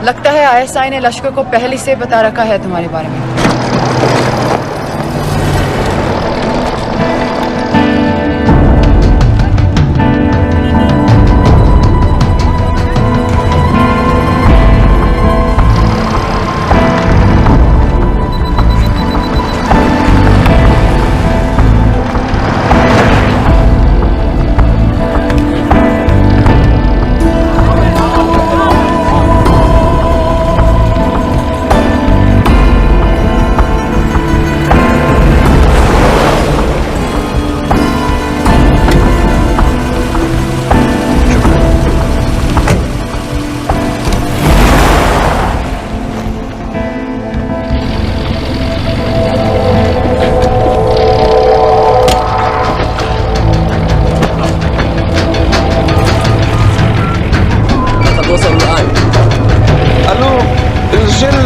लगता है आईएसआई ने लश्कर को पहले से बता रखा है तुम्हारे बारे में।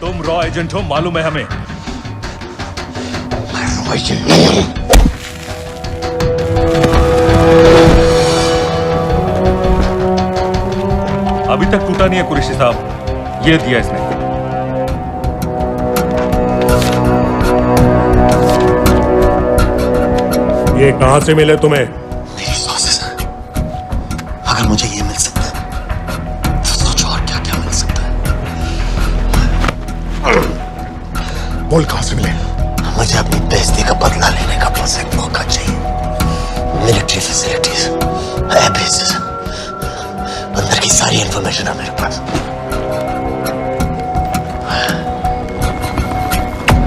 तुम रॉ एजेंट हो, मालूम है हमें। मैं रॉ एजेंट नहीं हूं। अभी तक टूटा नहीं है कुरैशी साहब, ये दिया इसने। ये कहां से मिले तुम्हें? मेरी सॉसेस हैं। अगर मुझे ये मिल सकता है तो सोचो और क्या क्या मिल सकता है। बोल कहां से मिले? मुझे अपनी बेइज्जती का बदला लेने का बस एक मौका चाहिए। मिलिट्री फैसिलिटीज, एयर बेसेस, अंदर की सारी इंफॉर्मेशन है मेरे पास।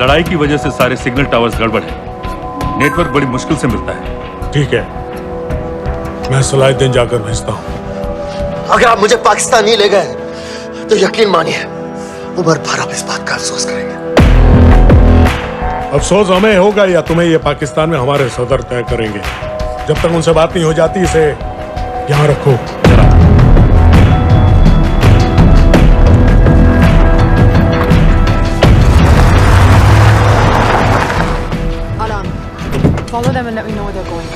लड़ाई की वजह से सारे सिग्नल टावर्स गड़बड़ है, नेटवर्क बड़ी मुश्किल से मिलता है। ठीक है, मैं सलाहुद्दीन जाकर भेजता हूं। अगर आप मुझे पाकिस्तान नहीं ले गए तो यकीन मानिए उमर भर आप इस बात का अफसोस करेंगे। अफसोस हमें होगा या तुम्हें ये पाकिस्तान में हमारे सदर तय करेंगे। जब तक उनसे बात नहीं हो जाती इसे यहाँ रखो। Follow them and let me know where they're going.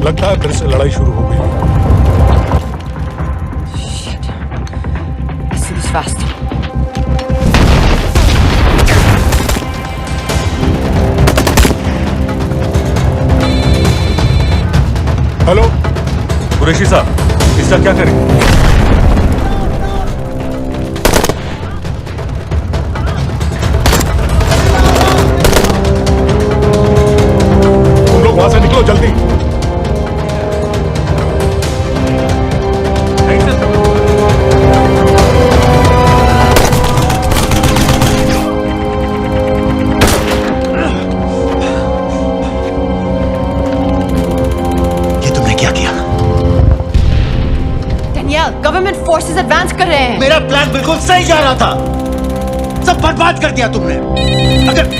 लगता है फिर से लड़ाई शुरू हो गई। Shit. Let's do this fast. Hello Qureshi साहब, इसका क्या करें? वहां से निकलो जल्दी। ये तुमने क्या किया? Danielle, गवर्नमेंट फोर्सेस एडवांस कर रहे हैं। मेरा प्लान बिल्कुल सही जा रहा था, सब बर्बाद कर दिया तुमने। अगर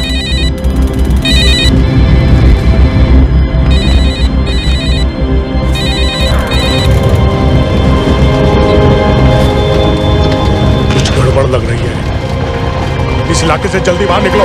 लग रही है, इस इलाके से जल्दी बाहर निकलो।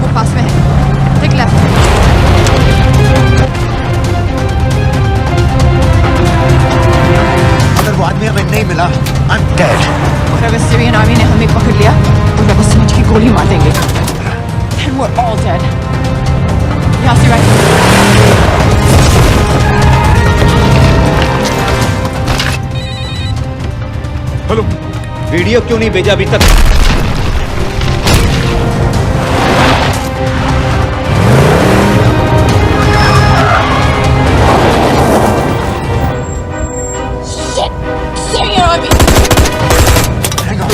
वो पास में है। Take left. वो आदमी हमें नहीं मिला, I'm dead। और अगर सीरियन आर्मी ने हमें पकड़ लिया तो मैं बस समझ की गोली मार देंगे। And we're all dead। यहाँ से right। हेलो, वीडियो क्यों नहीं भेजा अभी तक? Syrian army! Hang on।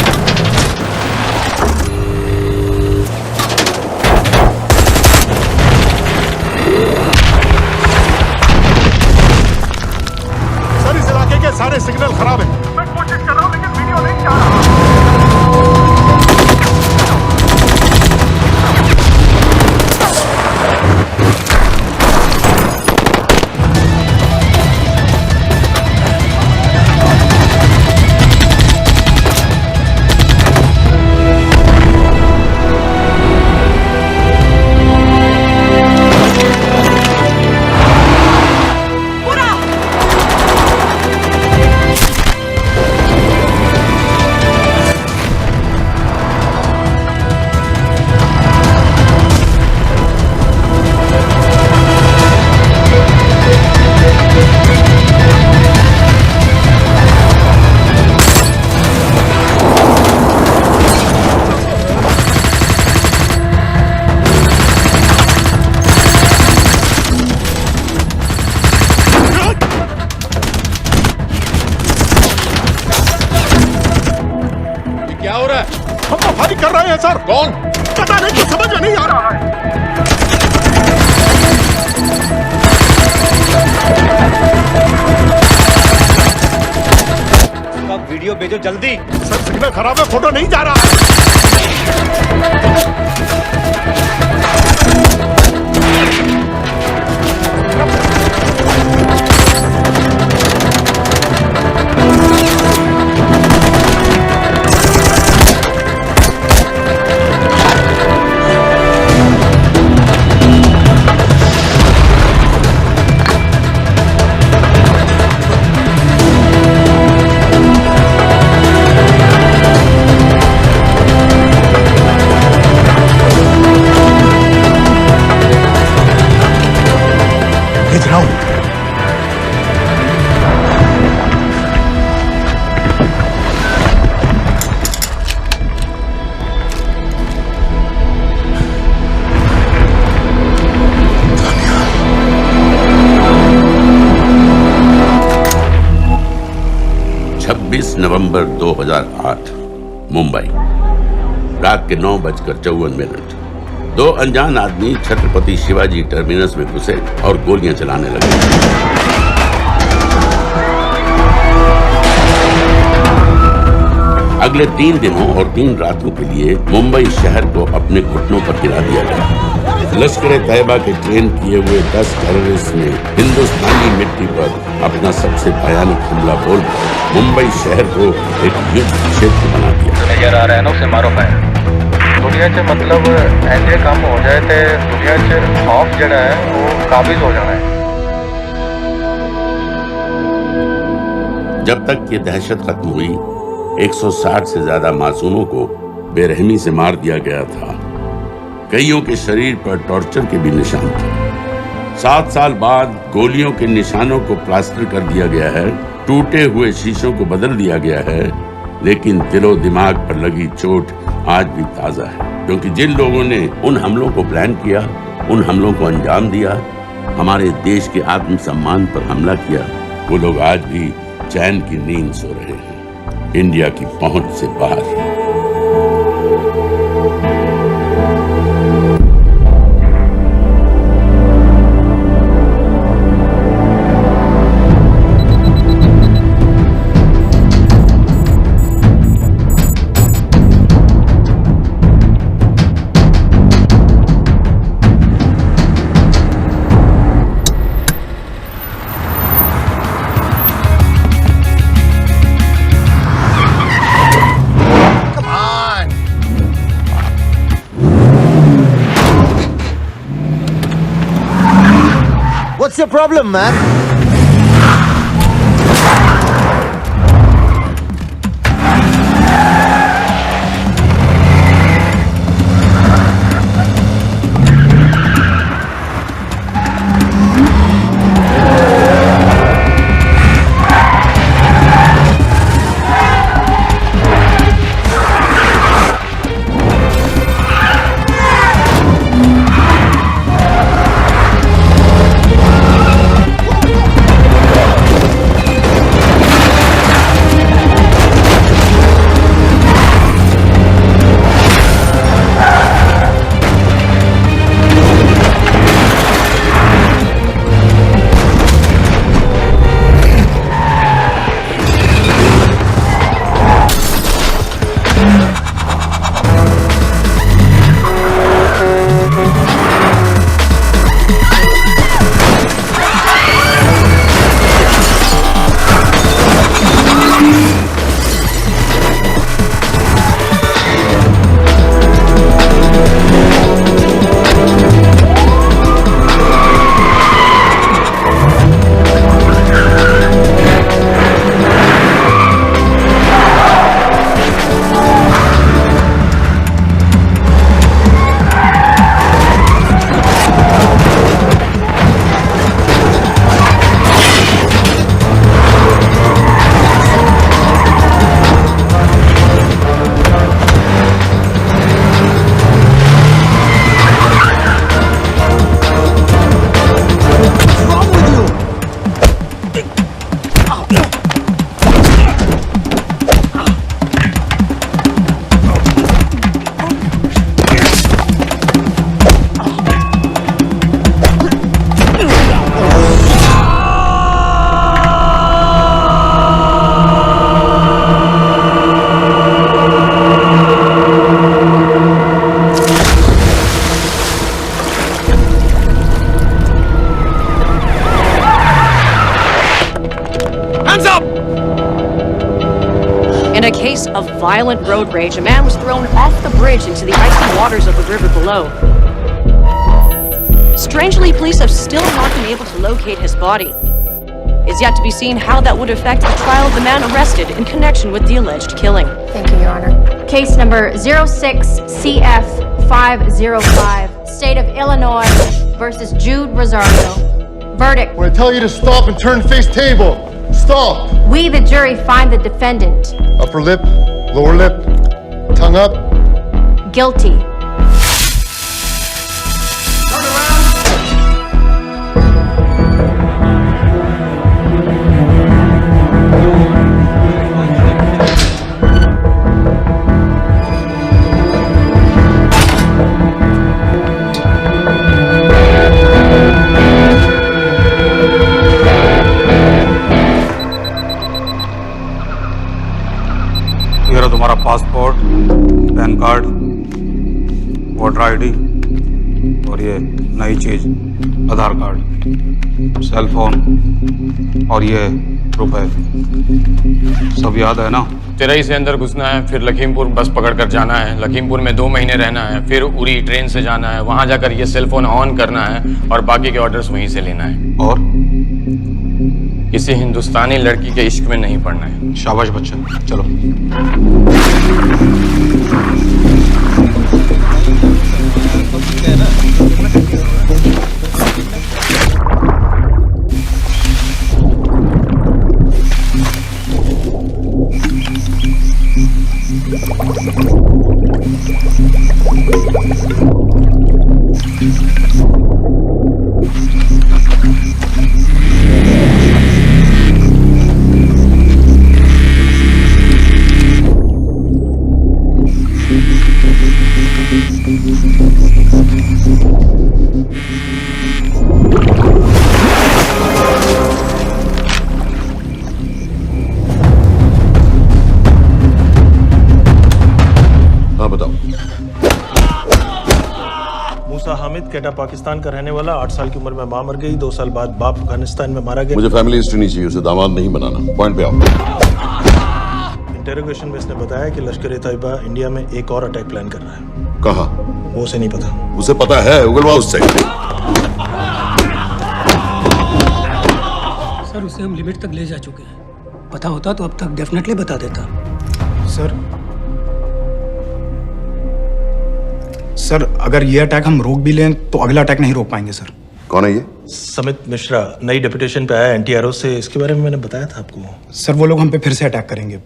हम तो फायरिंग कर रहे हैं सर। कौन? पता नहीं, कुछ समझ में नहीं आ रहा है। वीडियो भेजो जल्दी। सर सिग्नल खराब है, फोटो नहीं जा रहा है। भेज रहा हूं। नवंबर 2008 मुंबई, रात के 9:54। दो अनजान आदमी छत्रपति शिवाजी टर्मिनस में घुसे और गोलियां चलाने लगे। अगले 3 दिनों और 3 रातों के लिए मुंबई शहर को अपने घुटनों पर गिरा दिया गया। लश्कर तैयबा के ट्रेन किए हुए 10 टेररिस्ट ने हिंदुस्तानी मिट्टी पर अपना सबसे भयानक हमला बोल मुंबई शहर को एक युद्ध क्षेत्र बना दिया। नजर आ रहा है ना, उसे मारो पाए दुनिया च मतलब ऐसे काम हो जाए तो दुनिया च खौफ जड़ा है वो काबिज हो जाना है। जब तक ये दहशत खत्म हुई, 160 से ज्यादा मासूमों को बेरहमी से मार दिया गया था। कईयों के शरीर पर टॉर्चर के भी निशान थे। 7 साल बाद गोलियों के निशानों को प्लास्टर कर दिया गया है, टूटे हुए शीशों को बदल दिया गया है, लेकिन दिलो दिमाग पर लगी चोट आज भी ताजा है। क्योंकि जिन लोगों ने उन हमलों को प्लान किया, उन हमलों को अंजाम दिया, हमारे देश के आत्मसम्मान पर हमला किया, वो लोग आज भी चैन की नींद सो रहे हैं, इंडिया की पहुंच से बाहर। What's your problem, man? violent road rage, a man was thrown off the bridge into the icy waters of the river below. Strangely, police have still not been able to locate his body. It's yet to be seen how that would affect the trial of the man arrested in connection with the alleged killing. Thank you, Your Honor. Case number 06CF505, State of Illinois versus Jude Rosario. Verdict. When I tell you to stop and turn face table, stop. We, the jury, find the defendant Upper lip, lower lip, tongue up. guilty. ये रहा तुम्हारा passport, pan card, voter ID और ये नई चीज आधार card, cell phone और ये रुपए। सब याद है ना? तिरई से अंदर घुसना है, फिर लखीमपुर बस पकड़कर जाना है, लखीमपुर में 2 महीने रहना है, फिर उरी ट्रेन से जाना है, वहां जाकर ये सेल फोन ऑन करना है और बाकी के ऑर्डर्स वहीं से लेना है। और किसी हिंदुस्तानी लड़की के इश्क में नहीं पड़ना है। शाबाश बच्चा, चलो। कैटा पाकिस्तान का रहने वाला, 8 साल की उम्र में मां मर गई, 2 साल बाद बाप अफगानिस्तान में मारा गया। मुझे फैमिली हिस्ट्री नहीं चाहिए, उसे दामाद नहीं बनाना। पॉइंट पे आओ। इंटरोगेशन में इसने बताया कि लश्कर ए तैयबा इंडिया में एक और अटैक प्लान कर रहा है। कहाँ? वो उसे नहीं पता। उसे पता है, उगलवा उससे। सर उसे हम लिमिट तक ले जा चुके हैं। पता होता तो अब तक डेफिनेटली बता देता। सर अगर ये अटैक हम रोक भी लें तो अगला अटैक नहीं रोक पाएंगे सर। कौन है ये? समित मिश्रा, नई डेपुटेशन पे आया एनटीआरओ से। इसके बारे में मैंने बताया था आपको। सर वो लोग हम पे फिर से अटैक करेंगे,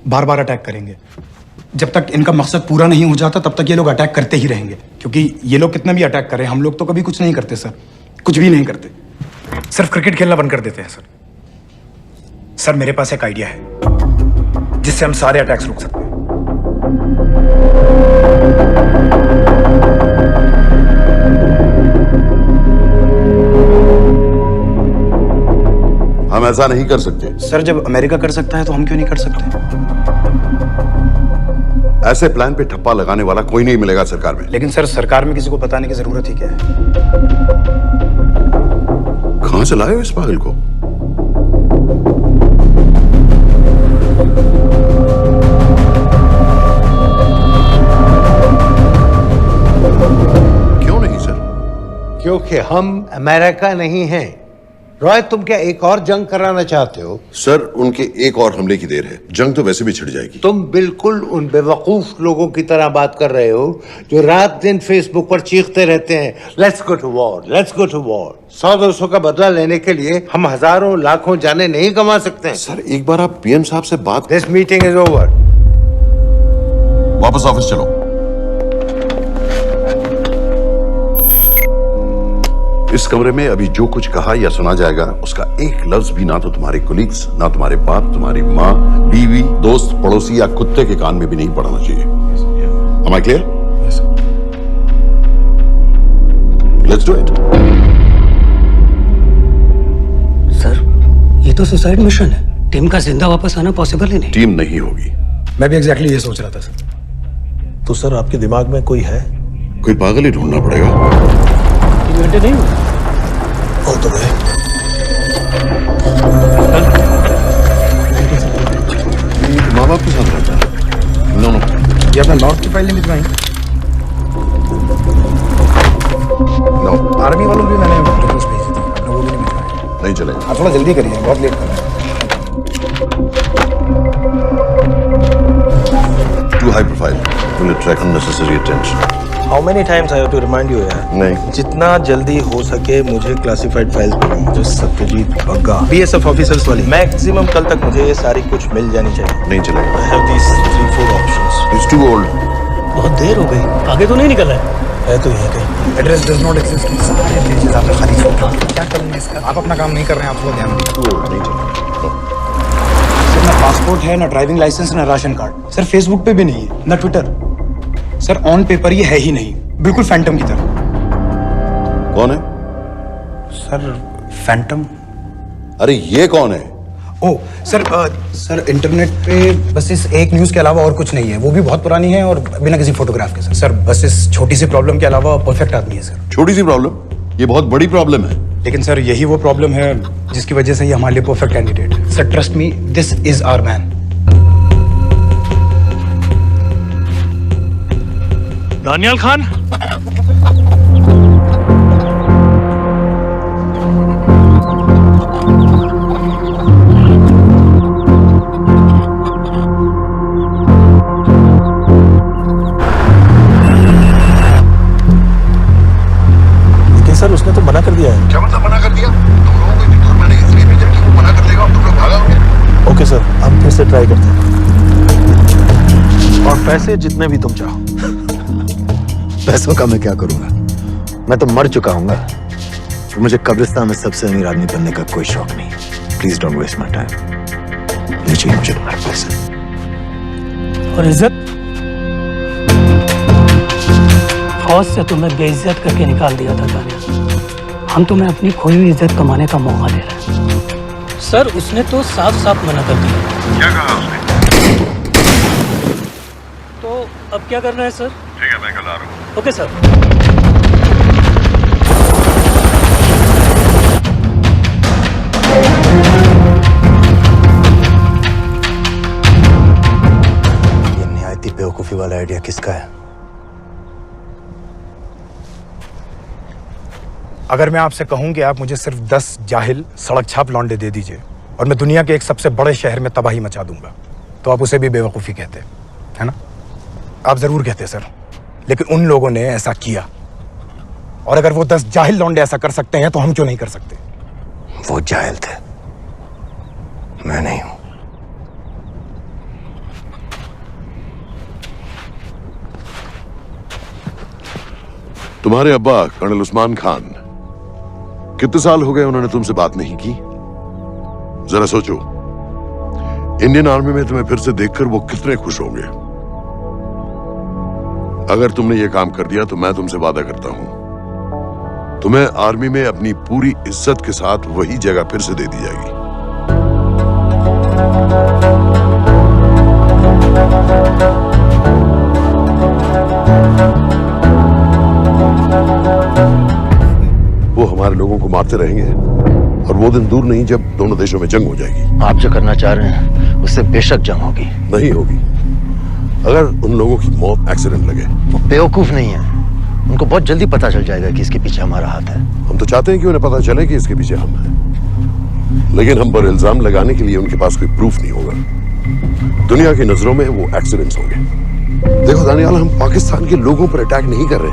बार बार अटैक करेंगे। जब तक इनका मकसद पूरा नहीं हो जाता तब तक ये लोग अटैक करते ही रहेंगे, क्योंकि ये लोग कितना भी अटैक करें हम लोग तो कभी कुछ नहीं करते सर, कुछ भी नहीं करते। सिर्फ क्रिकेट खेलना बंद कर देते हैं सर। सर मेरे पास एक आइडिया है जिससे हम सारे अटैक्स रोक सकते हैं। हम ऐसा नहीं कर सकते। सर जब अमेरिका कर सकता है तो हम क्यों नहीं कर सकते? ऐसे प्लान पे ठप्पा लगाने वाला कोई नहीं मिलेगा सरकार में। लेकिन सर सरकार में किसी को बताने की जरूरत ही क्या है? कहां से लाए हो इस पागल को? क्यों नहीं सर? क्योंकि हम अमेरिका नहीं हैं। रॉय तुम क्या एक और जंग कराना चाहते हो? सर उनके एक और हमले की देर है, जंग तो वैसे भी छिड़ जाएगी। तुम बिल्कुल उन बेवकूफ लोगों की तरह बात कर रहे हो जो रात दिन फेसबुक पर चीखते रहते हैं let's go to war, let's go to war. 100-200 का बदला लेने के लिए हम हजारों लाखों जाने नहीं कमा सकते। सर एक बार आप पीएम साहब से बात। This meeting is over. वापस ऑफिस चलो। इस कमरे में अभी जो कुछ कहा या सुना जाएगा उसका एक लफ्ज भी ना तो तुम्हारे कोलीग्स, ना तुम्हारे बाप, तुम्हारी माँ, बीवी, दोस्त, पड़ोसी या कुत्ते के कान में भी नहीं पड़ना चाहिए। Am I clear? Yes, sir. Let's do it. Sir ये तो सुसाइड मिशन है, टीम का जिंदा वापस आना पॉसिबल ही नहीं। टीम नहीं होगी। मैं भी एग्जैक्टली ये सोच रहा था सर। तो सर आपके दिमाग में कोई है? कोई पागल ही ढूंढना पड़ेगा। 3 घंटे नहीं हुए हो तो गए। माँ बाप के साथ रहता है। ये अपना नॉर्थ की फाइल नहीं भिजवाई? नो, आर्मी वालों भी मैंने रिक्वेस्ट भेजी थी, आपने वो भी नहीं भिजवाई। नहीं चलेगा। आप थोड़ा जल्दी करिए, बहुत लेट कर रहे हैं। Too high profile. Will attract unnecessary attention. How many times I have to remind you यार? नहीं। जितना जल्दी हो सके मुझे क्लासिफाइड फाइल्स भेजो, जो सत्यजीत बग्गा बीएसएफ ऑफिसर्स वाली। मैक्सिमम कल तक मुझे ये सारी कुछ मिल जानी चाहिए। नहीं चलेगा। I have these 3-4 options. It's too old. बहुत देर हो गई, आगे तो नहीं निकला है। है तो यही कहीं। Address does not exist. सारे पेजेस आपने खाली छोड़ दिए। क्या करूंगा इसका? आप अपना काम नहीं कर रहे हैं, आप थोड़ा ध्यान दीजिए। Too old. नहीं चलेगा। सर ना पासपोर्ट है, ना ड्राइविंग लाइसेंस, ना राशन कार्ड। सर फेसबुक पे भी नहीं है, ना ट्विटर। सर ऑन पेपर ये है ही नहीं, बिल्कुल फैंटम की तरह। कौन है? Sir Phantom? अरे ये कौन है? ओ सर सर इंटरनेट पे बस इस एक न्यूज़ के अलावा और कुछ नहीं है, वो भी बहुत पुरानी है और बिना किसी फोटोग्राफ के। सर बस इस छोटी सी प्रॉब्लम के अलावा परफेक्ट आदमी है सर। छोटी सी प्रॉब्लम? ये बहुत बड़ी प्रॉब्लम है। लेकिन सर यही वो प्रॉब्लम है जिसकी वजह से ये हमारे लिए परफेक्ट कैंडिडेट है। Sir trust me, this is our man. Daniyal Khan, लेकिन सर उसने तो मना कर दिया है। क्या मतलब मना कर दिया? तुम लोगों को इतनी दूर मैंने इसलिए भेजा कि वो मना कर देगा और तुम लोग भागोगे। ओके सर, हम फिर से ट्राई करते हैं। और पैसे जितने भी तुम चाहो। पैसों का मैं क्या करूंगा? मैं तो मर चुका हूंगा। मुझे कब्रिस्तान में सबसे अमीर आदमी बनने का कोई शौक नहीं। Please don't waste my time. नहीं चाहिए मुझे तुम्हारे पैसे। और इज्जत? फौज से तुम्हें बेइज्जत करके निकाल दिया था दानिया। हम तुम्हें अपनी खोई हुई इज्जत कमाने का मौका दे रहे हैं। सर उसने तो साफ साफ मना कर दिया। क्या कहा उसने? तो अब क्या करना है सर? ठीक है, मैं कल आ रहा हूँ। Okay sir. ये निहायती बेवकूफी वाला आइडिया किसका है? अगर मैं आपसे कहूं कि आप मुझे सिर्फ 10 जाहिल सड़क छाप लौंडे दे दीजिए और मैं दुनिया के एक सबसे बड़े शहर में तबाही मचा दूंगा, तो आप उसे भी बेवकूफ़ी कहते, है ना? आप जरूर कहते सर, लेकिन उन लोगों ने ऐसा किया। और अगर वो 10 जाहिल लौंडे ऐसा कर सकते हैं तो हम क्यों नहीं कर सकते? वो जाहिल थे, मैं नहीं हूं। तुम्हारे अब्बा कर्नल उस्मान खान, कितने साल हो गए उन्होंने तुमसे बात नहीं की? जरा सोचो, इंडियन आर्मी में तुम्हें फिर से देखकर वो कितने खुश होंगे। अगर तुमने ये काम कर दिया तो मैं तुमसे वादा करता हूं, तुम्हें आर्मी में अपनी पूरी इज्जत के साथ वही जगह फिर से दे दी जाएगी। वो हमारे लोगों को मारते रहेंगे और वो दिन दूर नहीं जब दोनों देशों में जंग हो जाएगी। आप जो करना चाह रहे हैं उससे बेशक जंग होगी। नहीं होगी। अगर उन लोगों की मौत एक्सीडेंट लगे। वो बेवकूफ नहीं है, उनको बहुत जल्दी पता चल जाएगा कि इसके पीछे हमारा हाथ है। हम तो चाहते हैं कि उन्हें पता चले कि इसके पीछे हम हैं, लेकिन हम पर इल्जाम लगाने के लिए उनके पास कोई प्रूफ नहीं होगा। दुनिया की नजरों में वो एक्सीडेंट्स होंगे। देखो दानियाल, हम पाकिस्तान के लोगों पर अटैक नहीं कर रहे,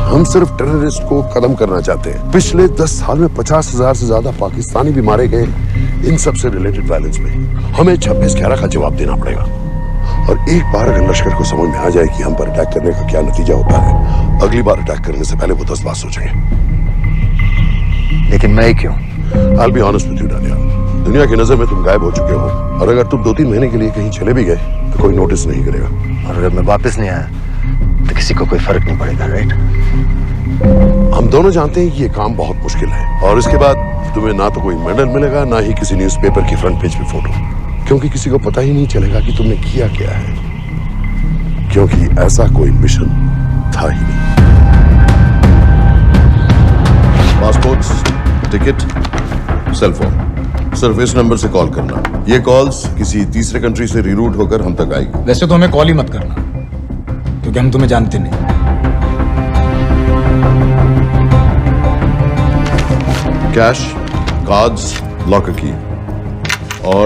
हम सिर्फ टेररिस्ट को खत्म करना चाहते हैं। पिछले 10 साल में 50,000 से ज्यादा पाकिस्तानी भी मारे गए इन सब से रिलेटेड वायलेंस में। हमें 26/11 का जवाब देना पड़ेगा। और एक बार अगर लश्कर को समझ में आ जाए कि हम पर अटैक करने का क्या नतीजा होता है, अगली बार अटैक करने से पहले वो 10 बार सोचेंगे। लेकिन मैं क्यों? I'll be honest with you, Daniyal, दुनिया की नजर में तुम गायब हो चुके हो, और अगर तुम 2-3 महीने के लिए कहीं चले भी गए तो कोई नोटिस नहीं करेगा। और अगर मैं वापस नहीं आया तो किसी को कोई फर्क नहीं पड़ेगा, राइट? हम दोनों जानते हैं कि ये काम बहुत मुश्किल है, और इसके बाद तुम्हें ना तो कोई मेडल मिलेगा, ना ही किसी न्यूज़पेपर की फ्रंट पेज पे फोटो, क्योंकि किसी को पता ही नहीं चलेगा कि तुमने किया क्या है, क्योंकि ऐसा कोई मिशन था ही नहीं। पासपोर्ट्स, टिकट, सेल फोन, सिर्फ इस नंबर से कॉल करना। ये कॉल्स किसी तीसरे कंट्री से रीरूट होकर हम तक आएगी। वैसे तो हमें कॉल ही मत करना, क्योंकि हम तुम्हें जानते नहीं। कैश, कार्ड्स, लॉकर की और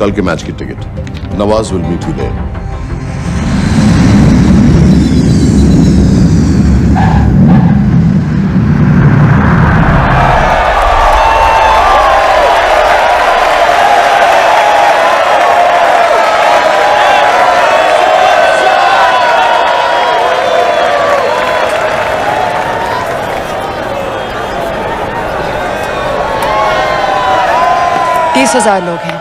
कल के मैच की ticket. Nawaz will meet you there. तीस 30,000 लोग हैं।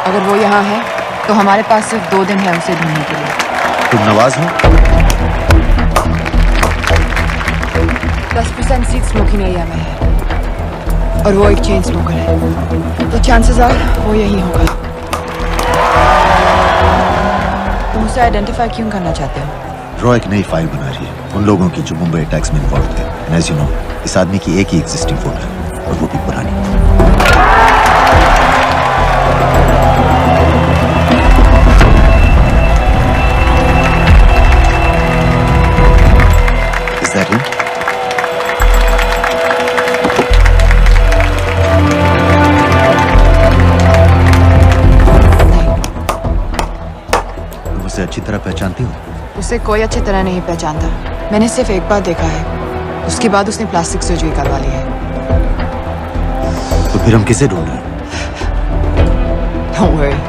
अगर वो यहाँ है तो हमारे पास सिर्फ 2 दिन है उसे ढूंढने के लिए। तुम नवाज हो? 10% सीट स्मोकिंग एरिया में है और वो एक चेन स्मोकर है, तो चांसेस आर वो यही होगा। तुम उसे आइडेंटिफाई क्यों करना चाहते हो? रॉ एक नई फाइल बना रही है उन लोगों की जो मुंबई अटैक्स में इन्वॉल्व थे। एंड एज यू नो, इस आदमी की एक ही एग्जिस्टिंग फोन है और वो भी पुरानी। Is that him? तुम उसे अच्छी तरह पहचानती हो? उसे कोई अच्छी तरह नहीं पहचानता। मैंने सिर्फ एक बार देखा है, उसके बाद उसने प्लास्टिक सर्जरी करवा ली है। तो फिर हम किसे ढूंढ रहे हैं? Don't worry.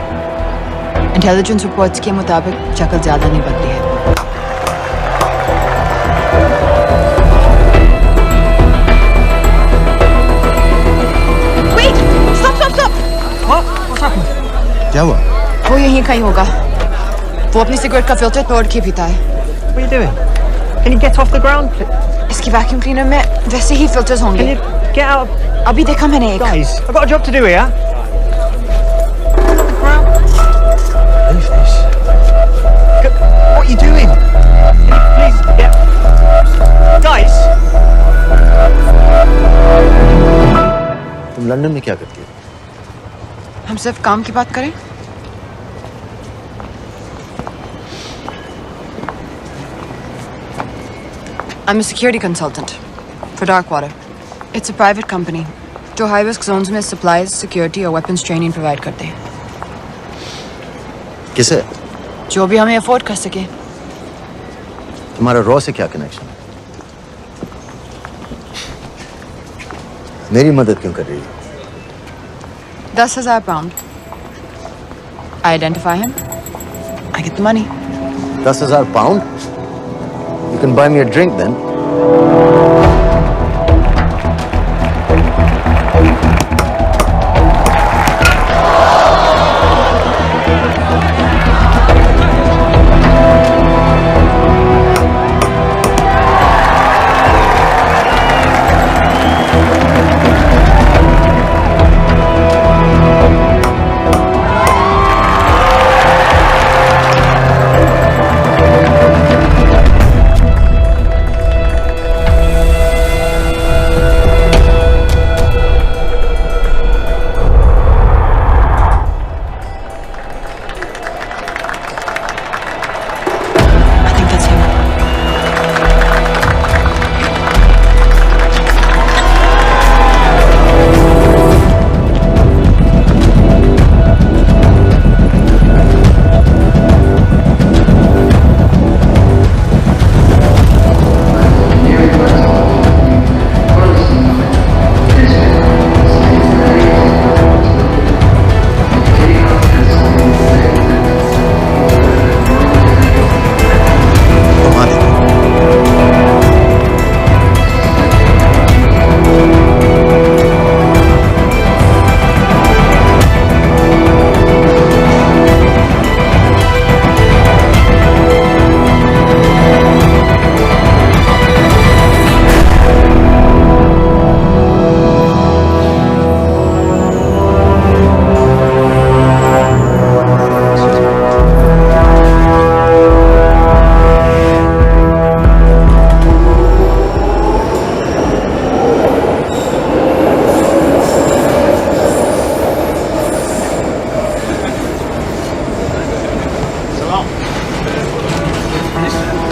इंटेलिजेंस रिपोर्ट्स के मुताबिक शक्ल ज्यादा नहीं बदली है। Wait! Stop! What's happened? क्या हुआ? वो यहीं कहीं होगा। वो अपनी सिगरेट का फिल्टर तोड़ के पीता है। What are you doing? Can you get off the ground? इसकी वैक्यूम क्लीनर में वैसे ही फिल्टर्स होंगे। Can you get out? अभी देखा मैंने एक। Guys, I've got a job to do here. What are you doing? Can you please get... Guys! तुम London में क्या करती हो? हम सिर्फ काम की बात करें? I'm a security consultant for Darkwater. It's a private company जो हाई रिस्क जोन्स में सप्लाईज, सिक्योरिटी और वेपन्स ट्रेनिंग प्रोवाइड करते हैं। किसे? जो भी हमें अफोर्ड कर सके। तुम्हारा रॉ से क्या कनेक्शन है? मेरी मदद क्यों कर रही है? 10,000 pound. I identify him, I get the money. 10,000 pound? You can buy me a drink then.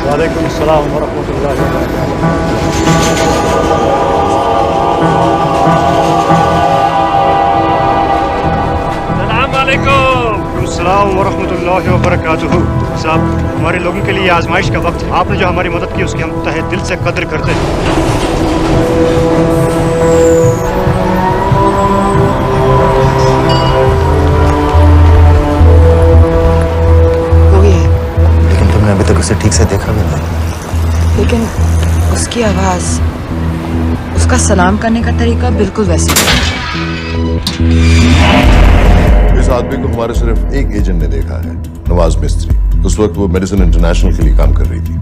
वालेकुम सलाम व रहमतुल्लाहि व बरकातुहू। सलाम व रहमतुल्लाहि व बरकातुहू। साहब, हमारे लोगों के लिए आजमाइश का वक्त है। आपने जो हमारी मदद की उसकी हम तहे दिल से कदर करते हैं। अभी तक उसे ठीक से देखा भी नहीं। लेकिन उसकी आवाज, उसका सलाम करने का तरीका बिल्कुल वैसे ही। इस आदमी को हमारे सिर्फ एक एजेंट ने देखा है, नवाज मिस्त्री। उस वक्त वो मेडिसिन इंटरनेशनल के लिए काम कर रही थी।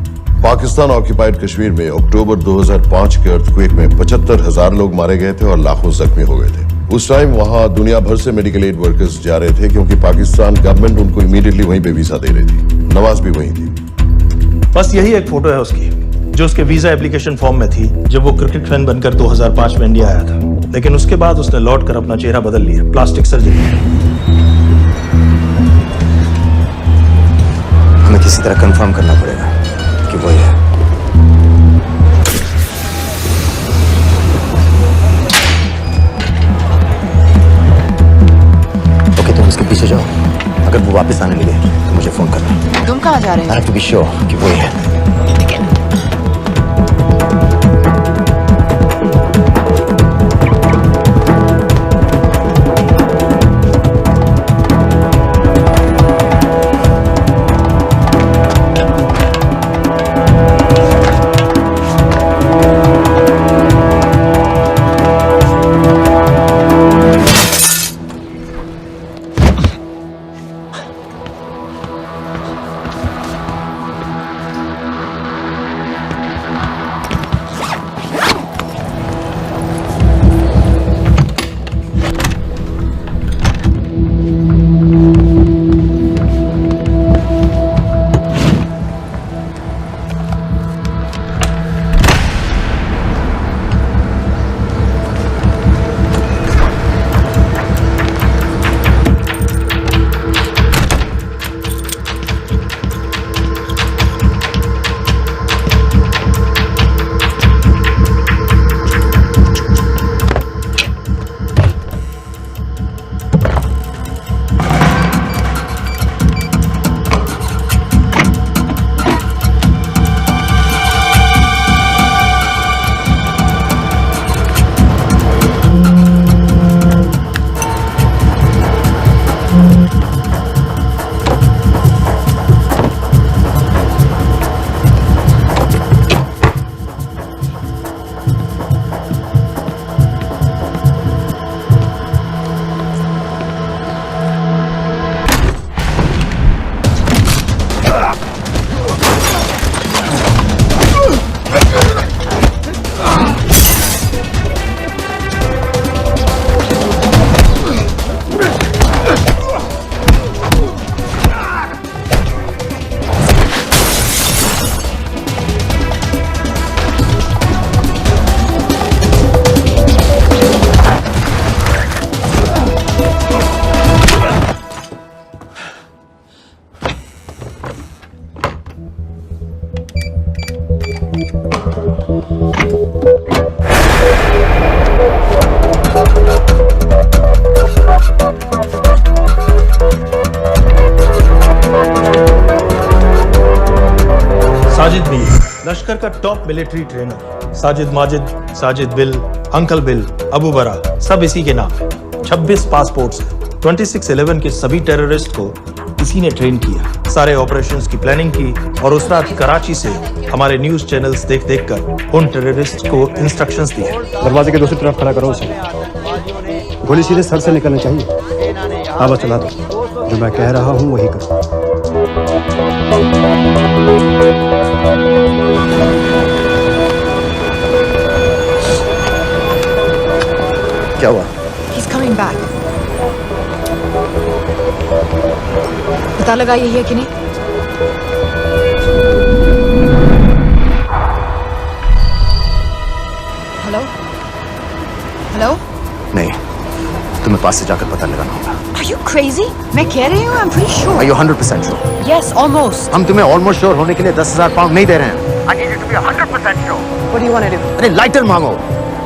पाकिस्तान ऑक्यूपाइड कश्मीर में अक्टूबर 2005 के अर्थक्वेक में 75,000 लोग मारे गए थे और लाखों जख्मी हो गए थे। उस टाइम वहां दुनिया भर से मेडिकल एड वर्कर्स जा रहे थे क्योंकि पाकिस्तान गवर्नमेंट उनको इमीडिएटली वहीं पे वीजा दे रही थी। नवाज भी वहीं थी। बस यही एक फोटो है उसकी, जो उसके वीजा एप्लीकेशन फॉर्म में थी जब वो क्रिकेट फैन बनकर 2005 में इंडिया आया था। लेकिन उसके बाद उसने लौट कर अपना चेहरा बदल लिया, प्लास्टिक सर्जरी। हमें किसी तरह कंफर्म करना पड़ेगा कि वो है। ओके, तुम उसके पीछे जाओ। अगर वो वापस आने लगे तो मुझे फोन करना। तुम कहाँ जा रहे हो? I have to be sure कि वो है। साजिद बिल, लश्कर का top military trainer. Sajid Majid, Sajid bill, uncle bill, Abu बरा, सब इसी के नाम है। 26 पासपोर्ट्स हैं। 26/11 के सभी टेररिस्ट को इसी ने ट्रेन किया। सारे ऑपरेशंस की प्लानिंग की और उस रात कराची से हमारे न्यूज चैनल्स देख देख कर उन टेररिस्ट को इंस्ट्रक्शंस दिए। दरवाजे के दूसरी तरफ खड़ा करो उसे। गोली सीधे सर से निकलनी चाहिए। हाँ, बस चला दो। जो मैं कह रहा हूँ वही करो। क्या हुआ? He's coming back. पता लगा यही है कि नहीं? हेलो? हेलो? नहीं, तुम्हें पास से जाकर पता लगाना होगा। Are you crazy? मैं कह रही हूँ, I'm pretty sure. Are you 100% sure? Yes, almost. हम तुम्हें almost sure होने के लिए 10,000 पाउंड नहीं दे रहे हैं. I need you to be 100% sure. What do you want to do? अरे लाइटर मांगो,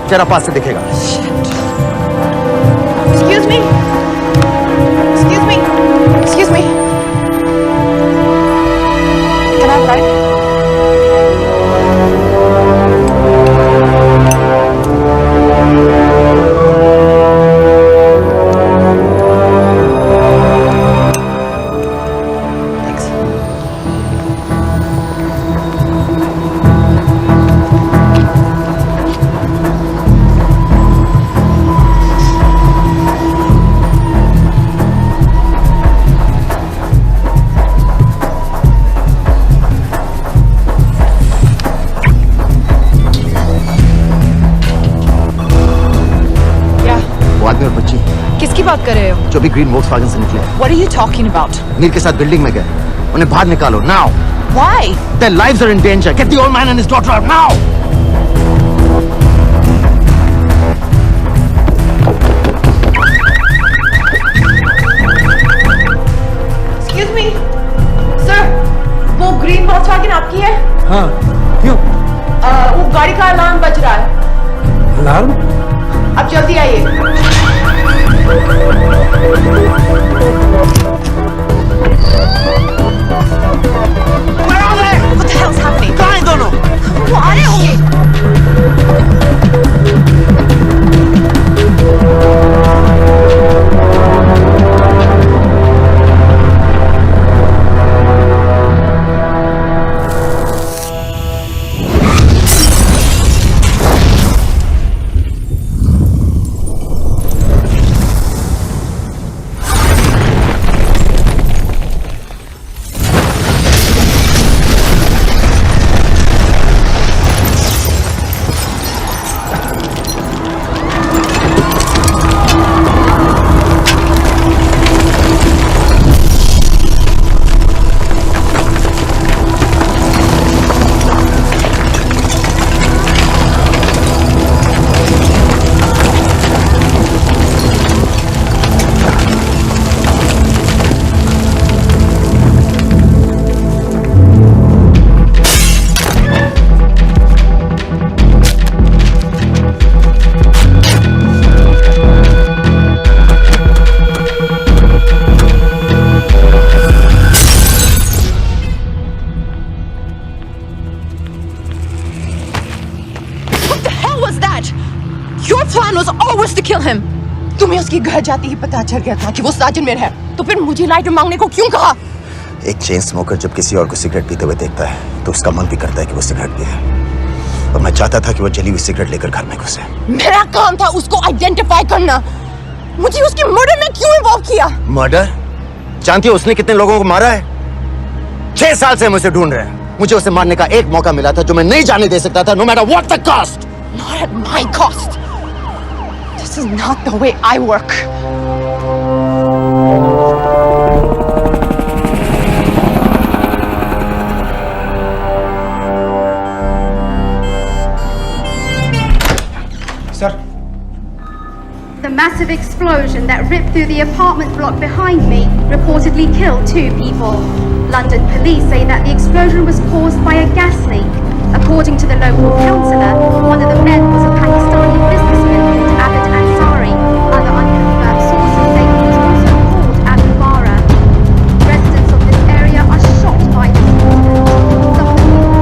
चेहरा पास से दिखेगा. Excuse me. Excuse me. Excuse me. Can I have light? किसकी बात कर रहे हो? जो भी ग्रीन वोक्सवैगन से निकले. What are you talking about? नील के साथ बिल्डिंग में गए. उन्हें बाहर निकालो now. Why? Their lives are in danger. Get the old man and his daughter out now. Excuse me, sir. वो ग्रीन वोक्सवैगन आपकी है? हाँ, क्यों? वो गाड़ी का अलार्म बज रहा है. अलार्म? अब जल्दी आइए. What the hell's happening? कहाँ हैं दोनों? वो आ रहे होंगे. तुम्हें उसके घर जाते ही पता चल गया था कि वो साजन में है, तो फिर मुझे लाइटर मांगने को क्यों कहा? एक चेन स्मोकर जब किसी और को सिगरेट पीते हुए देखता है तो उसका मन भी करता है कि वो सिगरेट पिए, और मैं चाहता था कि वो जली हुई सिगरेट लेकर घर में घुसे. मेरा काम था उसको आइडेंटिफाई करना. मुझे उसके मर्डर में क्यों इन्वॉल्व किया? मर्डर? जानती हो उसने कितने लोगों को मारा है? 6 साल से हम उसे ढूंढ रहे हैं. मुझे उसे मारने का एक मौका मिला था जो मैं नहीं जाने दे सकता था, no matter what the cost. Not at my cost. This is not the way I work. Sir. The massive explosion that ripped through the apartment block behind me reportedly killed 2 people. London police say that the explosion was caused by a gas leak. According to the local councillor, one of the men was a Pakistani businessman called Abid Ansari. Other unconfirmed sources say he was also called Abu Bara. Residents of this area are shocked by this incident. Some of the people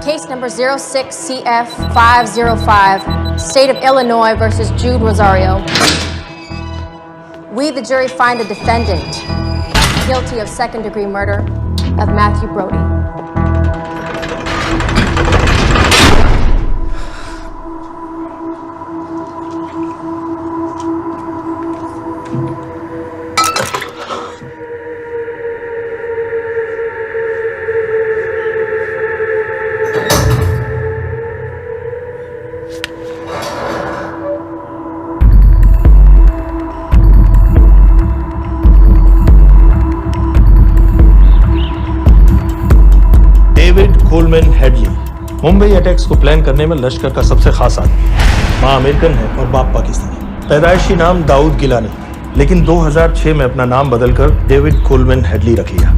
Case number 06CF505, State of Illinois versus Jude Rosario. We, the jury, find the defendant guilty of second-degree murder of Matthew Brody. Coleman Headley Mumbai attacks को plan करने में लश्कर का सबसे खास आदमी। माँ American है और बाप पाकिस्तानी। पैदाइशी नाम दाऊद गिलानी, लेकिन 2006 में अपना नाम बदलकर डेविड कोलमैन हेडली रख लिया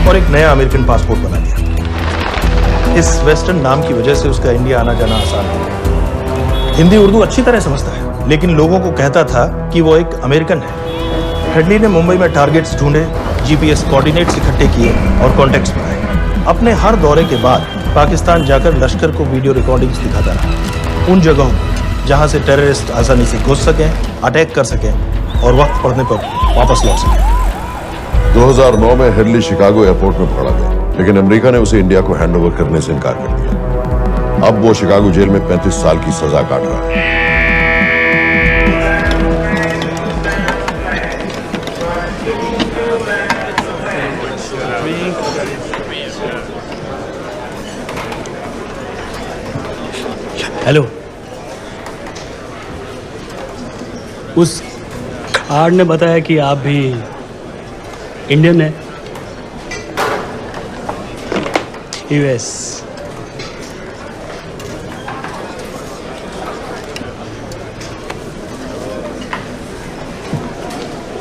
और एक नया अमेरिकन पासपोर्ट बना लिया। इस वेस्टर्न नाम की वजह से उसका इंडिया आना जाना आसान है। हिंदी उर्दू अच्छी तरह समझता है, लेकिन लोगों को कहता था कि वो एक अमेरिकन है। हेडली ने मुंबई में टारगेट्स ढूंढे, जीपीएस कोऑर्डिनेट्स इकट्ठे किए और कॉन्टेक्ट्स बनाए। अपने हर दौरे के बाद पाकिस्तान जाकर लश्कर को वीडियो रिकॉर्डिंग्स दिखाता रहा, उन जगहों जहां से टेररिस्ट आसानी से घुस सकें, अटैक कर सकें और वक्त पड़ने पर वापस लौट सकें। 2009 में हेडली शिकागो एयरपोर्ट में पकड़ा गया, लेकिन अमेरिका ने उसे इंडिया को हैंडओवर करने से इनकार कर दिया। अब वो शिकागो जेल में 35 साल की सजा काट रहा है। हेलो, उस कार्ड ने बताया कि आप भी इंडियन है। यूएस।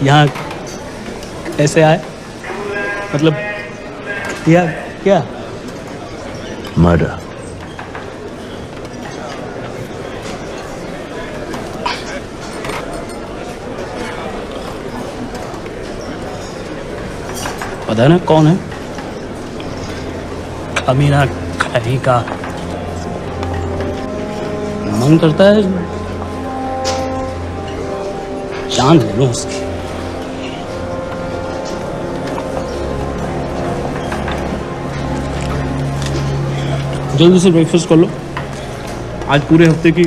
यहाँ कैसे आए? मतलब क्या क्या? मर्डर। पता ना कौन है? अमीना कहीं का। मन करता है जान ले लो उसकी। जल्दी से ब्रेकफास्ट कर लो, आज पूरे हफ्ते की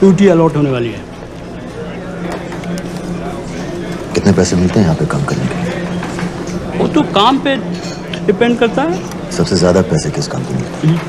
ड्यूटी अलॉट होने वाली है। कितने पैसे मिलते हैं यहाँ पे काम करने के लिए? वो तो काम पे डिपेंड करता है। सबसे ज्यादा पैसे किस काम के मिलते हैं?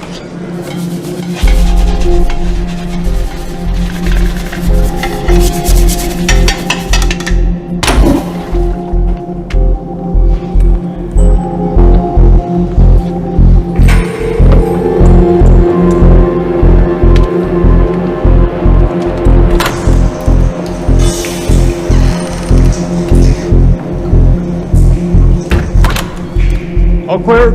All clear.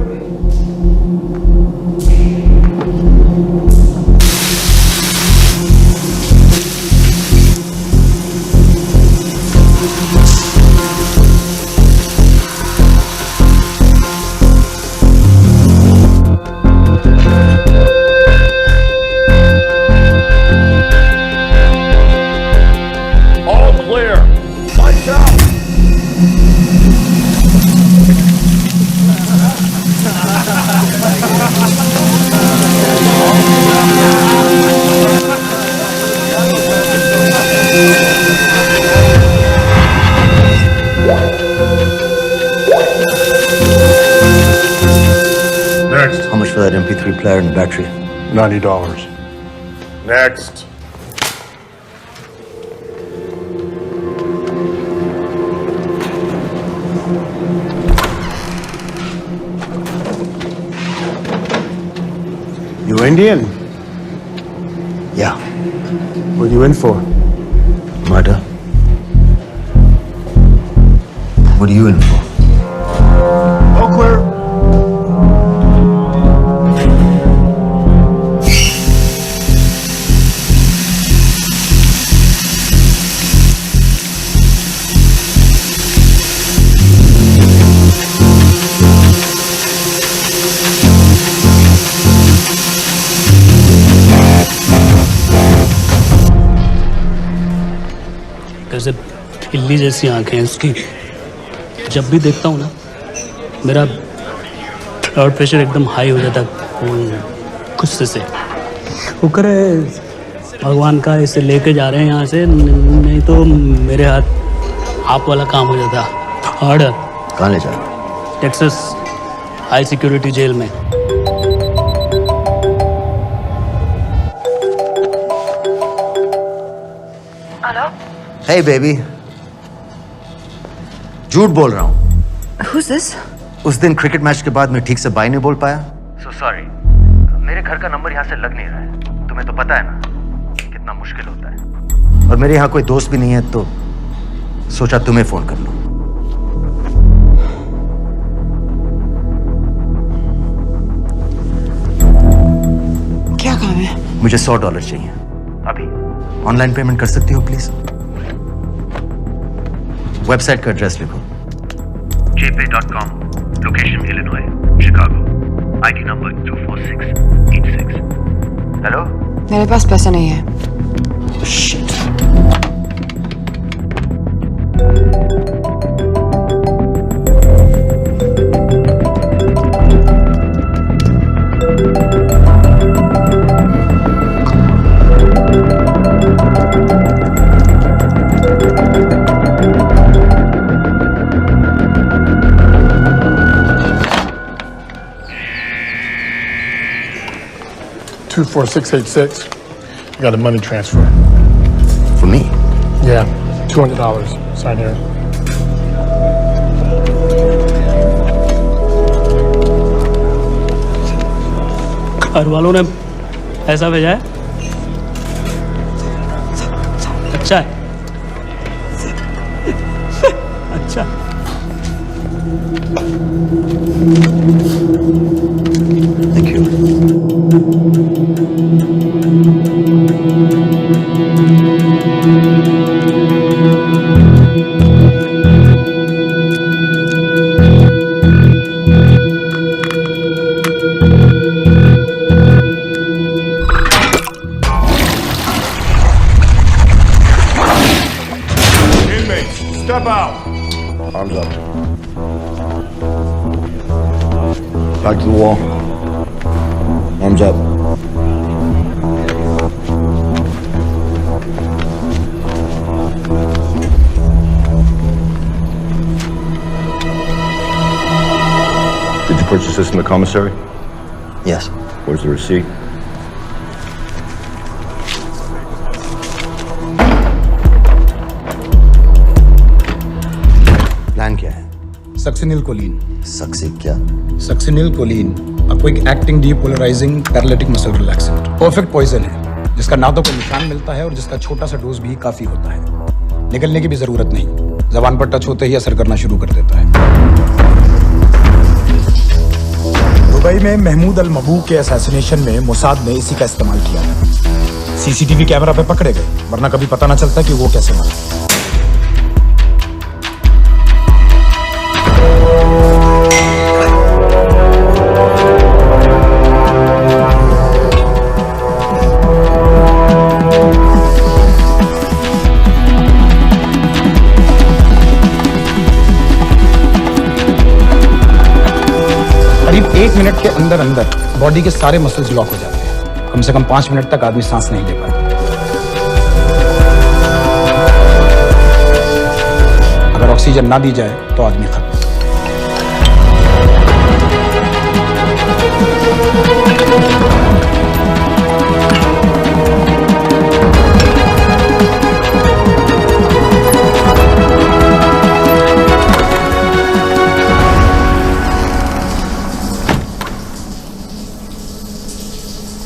All clear. Lights out. Next. How much for that MP3 player and battery? $90. Next. You Indian? Yeah. What are you in for? Murder. What are you in for? All clear. कैसे बिल्ली जैसी आंखें हैं उसकी। जब भी देखता हूँ ना, मेरा ब्लड प्रेशर एकदम हाई हो जाता गुस्से से। शुक्र है भगवान का इसे लेके जा रहे हैं यहाँ से, नहीं तो मेरे हाथ आप वाला काम हो जाता। हार्ड। कहाँ ले जा रहे हो? टेक्सास हाई सिक्योरिटी जेल में। Hey baby, झूठ बोल रहा हूँ। Who's this? उस दिन क्रिकेट मैच के बाद मैं ठीक से बाय नहीं बोल पाया। सो सॉरी, मेरे घर का नंबर यहाँ से लग नहीं रहा है। तुम्हें तो पता है ना कितना मुश्किल होता है। और मेरे यहाँ कोई दोस्त भी नहीं है, तो सोचा तुम्हें फोन कर लूं। क्या काम है? मुझे $100 चाहिए अभी। ऑनलाइन पेमेंट कर सकती हो प्लीज? वेबसाइट का एड्रेस लिखो। jpay.com, location Illinois, Chicago, ID number 24686। Hello? मेरे पास पैसा नहीं है। Shit. $24686. I got a money transfer. For me? Yeah, $200. Sign here. घर वालों ने ऐसा भेजा है? अच्छा है। अच्छा। Thank you. Inmates, step out. Arms up. Back to the wall. Arms up. Did you purchase this in the commissary? Yes. Where's the receipt? Plan क्या है? Succinyl choline. सक्सी क्या? Succinyl choline, a quick acting depolarizing paralytic muscle relaxant। Perfect poison है जिसका ना तो कोई निशान मिलता है और जिसका छोटा सा डोज भी काफी होता है। निकलने की भी जरूरत नहीं, जबान पर टच होते ही असर करना शुरू कर देता है। दुबई में महमूद अल मबूक के असैसिनेशन में मोसाद ने इसी का इस्तेमाल किया था। सीसीटीवी कैमरा पे पकड़े गए, वरना कभी पता ना चलता कि वो कैसे मरा। करीब 1 मिनट के अंदर अंदर बॉडी के सारे मसल्स लॉक हो जाते हैं। कम से कम 5 मिनट तक आदमी सांस नहीं ले पाता। अगर ऑक्सीजन ना दी जाए तो आदमी खत्म।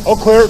All clear.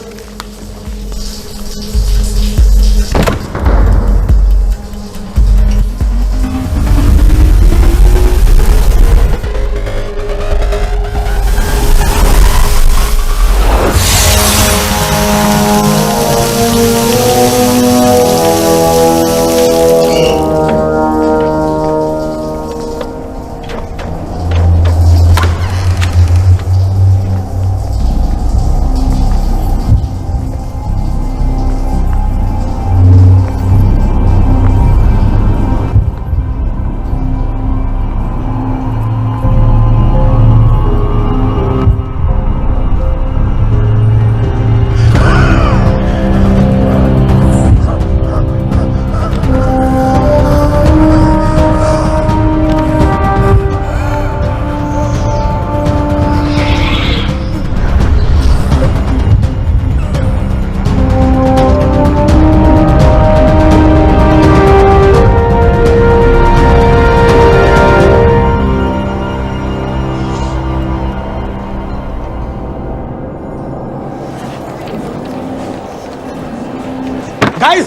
गाइस,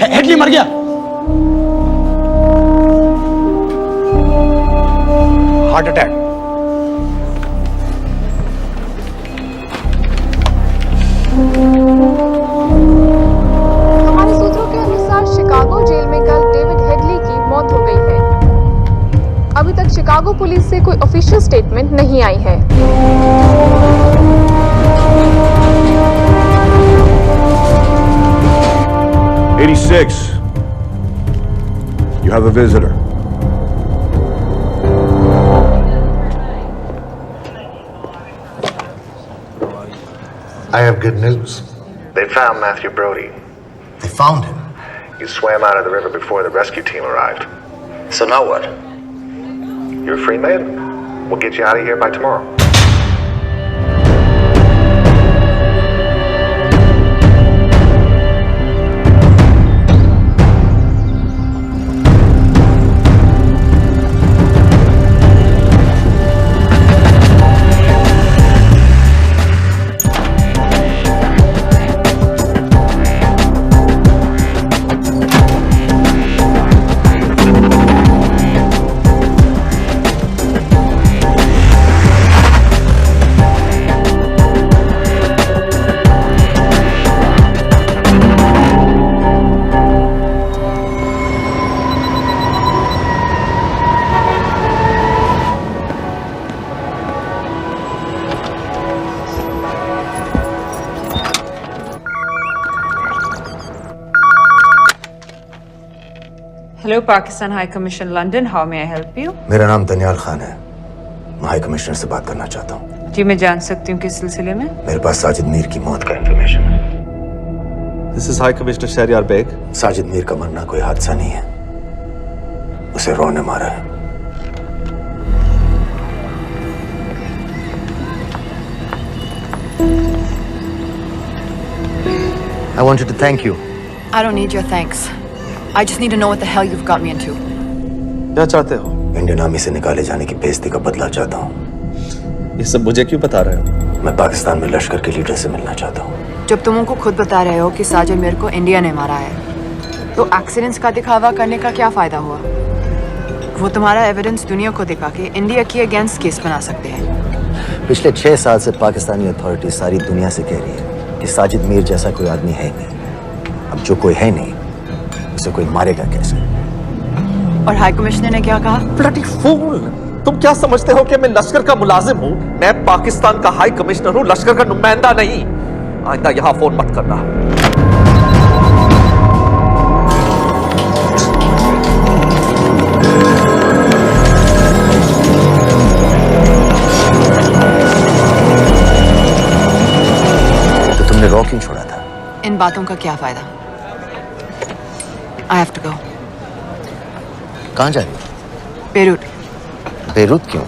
हेडली मर गया। Heart attack. हमारे सूत्रों के अनुसार शिकागो जेल में कल डेविड हेडली की मौत हो गई है। अभी तक शिकागो पुलिस से कोई ऑफिशियल स्टेटमेंट नहीं आई है। You have a visitor. I have good news. They found Matthew Brody. They found him? He swam out of the river before the rescue team arrived. So now what? You're a free man. We'll get you out of here by tomorrow. Hello, Pakistan High Commission, London. How may I help you? मेरा नाम दनियाल खान है। मैं high commissioner से बात करना चाहता हूँ। जी, मैं जान सकती हूँ किस सिलसिले में? मेरे पास साजिद मीर की मौत का इंफॉर्मेशन है। This is High Commissioner Shahryar Beg. Sajid Mir का मरना कोई हादसा नहीं है। उसे रॉ ने मारा है। I wanted to thank you. I don't need your thanks. I just need to know what the hell you've got me into. क्या चाहते हो? इंडियन आर्मी से निकाले जाने की बेइज्जती का बदला चाहता हूँ। ये सब मुझे क्यों बता रहे हो? मैं पाकिस्तान में लश्कर के लीडर से मिलना चाहता हूँ। जब तुम उनको खुद बता रहे हो कि साजिद मीर को इंडिया ने मारा है, तो एक्सीडेंट्स का दिखावा करने का क्या फायदा हुआ? वो तुम्हारा एविडेंस दुनिया को दिखा के इंडिया के अगेंस्ट केस बना सकते हैं। पिछले 6 साल से पाकिस्तानी अथॉरिटी सारी दुनिया से कह रही है कि साजिद मीर जैसा कोई आदमी है नहीं। अब जो कोई है नहीं, उसे कोई मारेगा कैसे? और हाई कमिश्नर ने क्या कहा? Bloody fool! तुम क्या समझते हो कि मैं लश्कर का मुलाजिम हूँ? मैं पाकिस्तान का हाई कमिश्नर हूँ, लश्कर का नुमाइंदा नहीं। आइंदा यहाँ फोन मत करना। तो तुमने रॉ क्यों छोड़ा था? इन बातों का क्या फायदा? I have to go. कहाँ जा रही हो? बेरूट। बेरूत क्यों?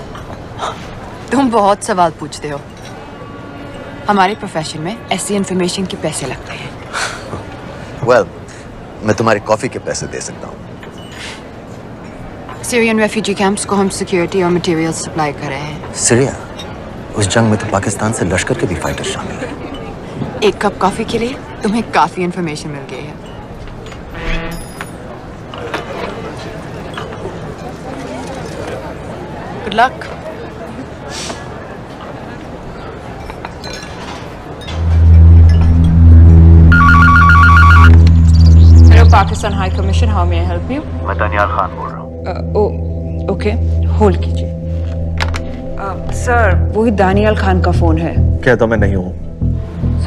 तुम बहुत सवाल पूछते हो। हमारे प्रोफेशन में ऐसी इन्फॉर्मेशन के पैसे लगते हैं। Well, मैं तुम्हारी कॉफी के पैसे दे सकता हूँ। सीरियन रेफ्यूजी कैंप्स को हम सिक्योरिटी और मटेरियल्स सप्लाई कर रहे हैं। सीरिया? उस जंग में तो पाकिस्तान से लश्कर के भी फाइटर शामिल हैं। एक कप कॉफी के लिए तुम्हें काफी इन्फॉर्मेशन मिल गई है। Good luck. Hello, Pakistan High Commission. How may I help you? मैं दनियाल खान बोल रहा हूँ। Okay. Hold कीजिए। Sir, वही दानियाल खान का फोन है। कहता मैं नहीं हूँ।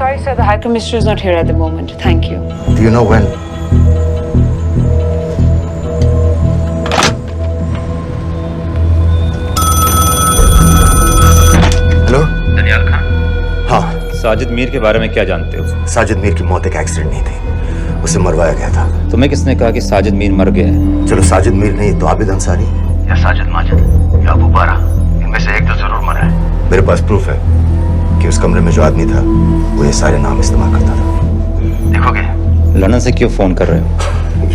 Sorry, sir. The High Commissioner is not here at the moment. Thank you. Do you know when? Daniyal Khan. हाँ। साजिद मीर के बारे में क्या जानते हो? साजिद मीर की मौत एक एक्सीडेंट नहीं थी, उसे मरवाया गया था। तुम्हें किसने कहा कि साजिद मीर मर गया है? चलो साजिद मीर नहीं तो आबिद अंसारी या साजिद माजिद या अबू बारा, इनमें से एक तो जरूर मरा है। मेरे पास प्रूफ है कि उस कमरे में जो आदमी था वो ये सारे नाम इस्तेमाल करता था। देखोगे? लंदन से क्यों फोन कर रहे हो?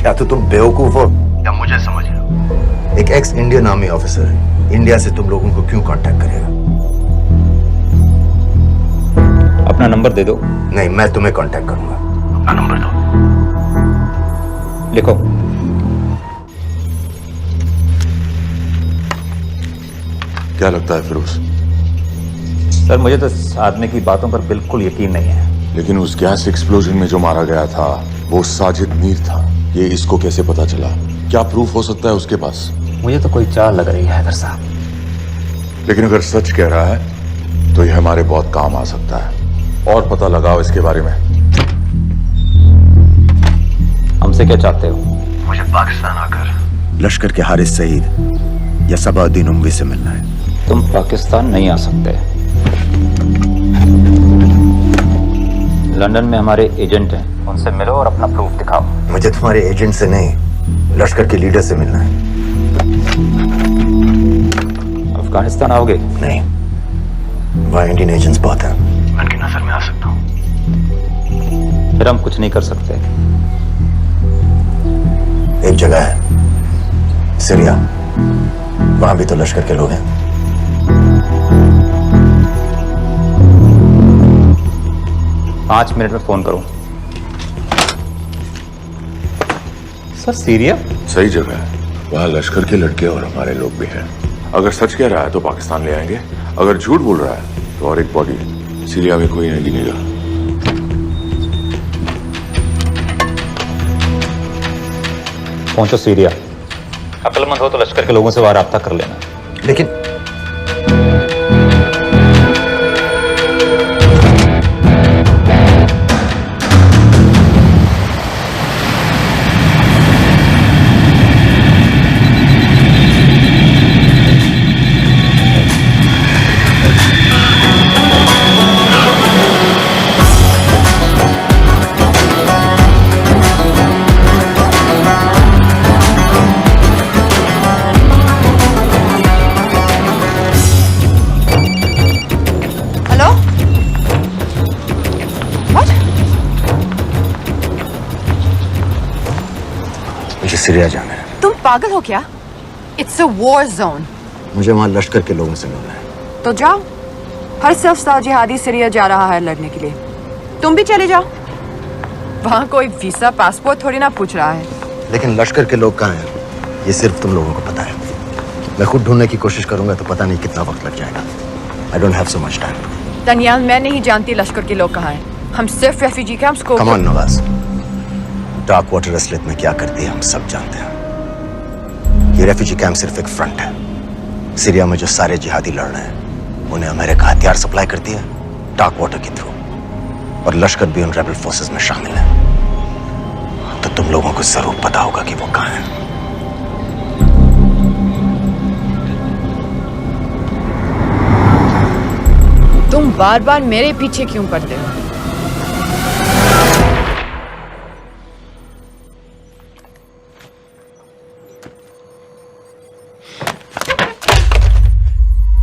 या तो तुम बेवकूफ हो या मुझे समझ लो। एक x Indian army officer India से तुम लोगों को क्यों कांटेक्ट करेगा? अपना नंबर दे दो। नहीं, मैं तुम्हें कांटेक्ट करूंगा। अपना नंबर दो। लिखो। क्या लगता है फिरोज? सर मुझे तो इस आदमी की बातों पर बिल्कुल यकीन नहीं है। लेकिन उस गैस एक्सप्लोजन में जो मारा गया था वो साजिद मीर था। ये इसको कैसे पता चला? क्या प्रूफ हो सकता है उसके पास? मुझे तो कोई चाल लग रही है हैदर साहब। लेकिन अगर सच कह रहा है तो ये हमारे बहुत काम आ सकता है। और पता लगाओ इसके बारे में। हमसे क्या चाहते हो? मुझे पाकिस्तान आकर लश्कर के हारिस सईद या सबाउद्दीन उमवी से मिलना है। तुम पाकिस्तान नहीं आ सकते। लंदन में हमारे एजेंट हैं, उनसे मिलो और अपना प्रूफ दिखाओ। मुझे तुम्हारे एजेंट से नहीं, लश्कर के लीडर से मिलना है। अफगानिस्तान आओगे? नहीं, वहाँ इंडियन एजेंट्स बहुत हैं। मैं उनकी नजर में आ सकता हूँ। फिर हम कुछ नहीं कर सकते। एक जगह है सीरिया, वहां भी तो लश्कर के लोग हैं। पांच मिनट में फोन करूं। सर सीरिया सही जगह है। वहाँ लश्कर के लड़के और हमारे लोग भी हैं। अगर सच कह रहा है तो पाकिस्तान ले आएंगे। अगर झूठ बोल रहा है तो और एक बॉडी सीरिया में कोई नहीं गिनेगा। पहुंचो सीरिया। अक्लमंद हो तो लश्कर के लोगों से वहां राब्ता कर लेना। लेकिन सीरिया जाना है। तुम पागल हो क्या? It's a war zone. मुझे वहां लश्कर के लोगों से मिलना है। तो जाओ। हर सफ्तार जिहादी सीरिया जा रहा है लड़ने के लिए। तुम भी चले जाओ। वहां कोई वीजा पासपोर्ट थोड़ी ना पूछ रहा है। लेकिन लश्कर के लोग कहाँ हैं ये सिर्फ तुम लोगों को पता है। मैं खुद ढूंढने की कोशिश करूंगा तो पता नहीं कितना वक्त लग जाएगा। I don't have so much time. Daniyal, मैं नहीं जानती लश्कर के लोग कहाँ हैं। हम सिर्फ रेफ्यूजी कैंप्स को। Come on Nawaz, dark water असलियत में क्या करती है हम सब जानते हैं। ये रेफ्यूजी कैंप सिर्फ एक फ्रंट है। सीरिया में जो सारे जिहादी लड़ रहे हैं उन्हें अमेरिका हथियार सप्लाई करती है डार्क वाटर के थ्रू, और लश्कर भी उन रेबल फोर्सेस में शामिल है। तो तुम लोगों को जरूर पता होगा कि वो कहाँ है। तुम बार बार मेरे पीछे क्यों पड़ते हो?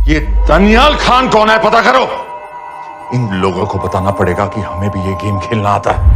ये दनियाल खान कौन है पता करो। इन लोगों को बताना पड़ेगा कि हमें भी ये गेम खेलना आता है।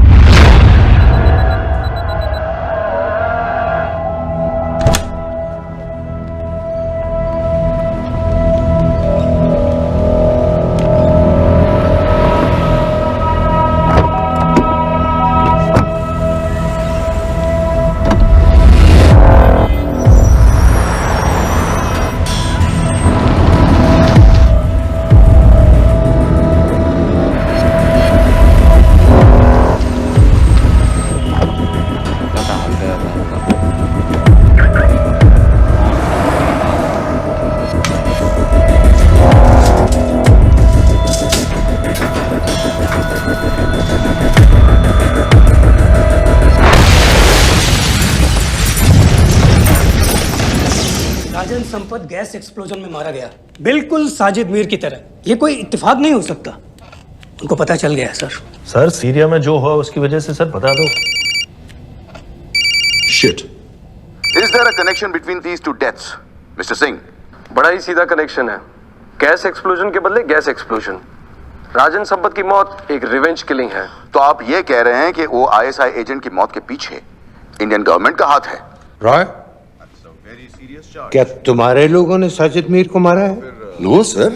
संपत गैस एक्सप्लोजन में मारा गया, बिल्कुल साजिद मीर की तरह। ये कोई इत्तेफाक नहीं हो सकता। उनको पता चल गया सर। सर सीरिया में जो हुआ उसकी वजह से सर बता दो। Shit. Is there a connection between these two deaths, Mr. Singh? बड़ा ही सीधा कनेक्शन है। गैस एक्सप्लोजन के बदले गैस एक्सप्लोजन। राजन संपत की मौत एक रिवेंज किलिंग है। तो आप ये कह रहे हैं कि वो आईएसआई एजेंट की मौत के पीछे इंडियन गवर्नमेंट का हाथ है? रॉय, क्या तुम्हारे लोगों ने साजिद मीर को मारा है? नो सर,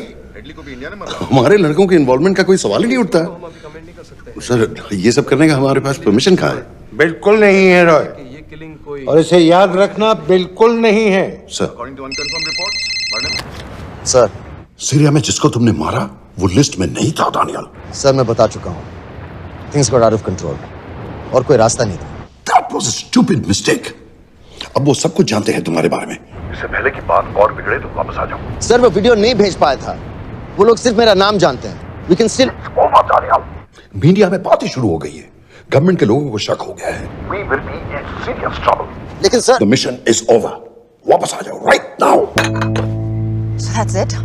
हमारे लड़कों के इन्वॉल्वमेंट का कोई सवाल ही नहीं उठता है। सर ये सब करने का हमारे पास परमिशन कहाँ है? बिल्कुल नहीं है रॉय। और इसे याद रखना बिल्कुल नहीं है। Sir According to unconfirmed reports, sir Syria में जिसको तुमने मारा वो लिस्ट में नहीं था दानियाल। सर मैं बता चुका हूँ, things got out of control और कोई रास्ता नहीं था। That was a stupid mistake. अब वो सब कुछ जानते हैं तुम्हारे बारे में। इससे पहले की बात और बिगड़े तो वापस आ जाओ। सर वो वीडियो नहीं भेज पाया था, वो लोग सिर्फ मेरा नाम जानते हैं। We can still... मीडिया में बातें शुरू हो गई है, गवर्नमेंट के लोगों को शक हो गया है। We will be in serious trouble. लेकिन sir The mission is over. वापस आ जाओ right now. So that's it?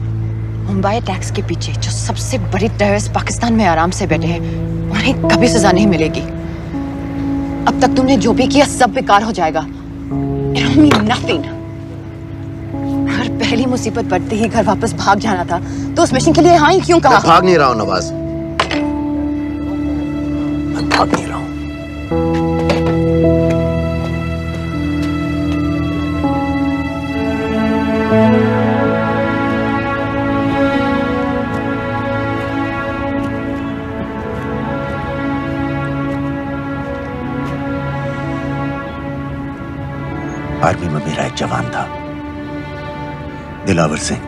Mumbai attacks के पीछे जो सबसे बड़ी टेररिस्ट पाकिस्तान में आराम से बैठे हैं, उन्हें कभी सजा नहीं मिलेगी। अब तक तुमने जो भी किया सब बेकार हो जाएगा। It'll mean nothing. अगर पहली मुसीबत पड़ते ही घर वापस भाग जाना था, तो उस मिशन के लिए हाँ ही क्यों कहा? मैं भाग नहीं रहा हूँ नवाज, मैं भाग नहीं रहा हूँ। आर्मी में मेरा एक जवान था, दिलावर सिंह।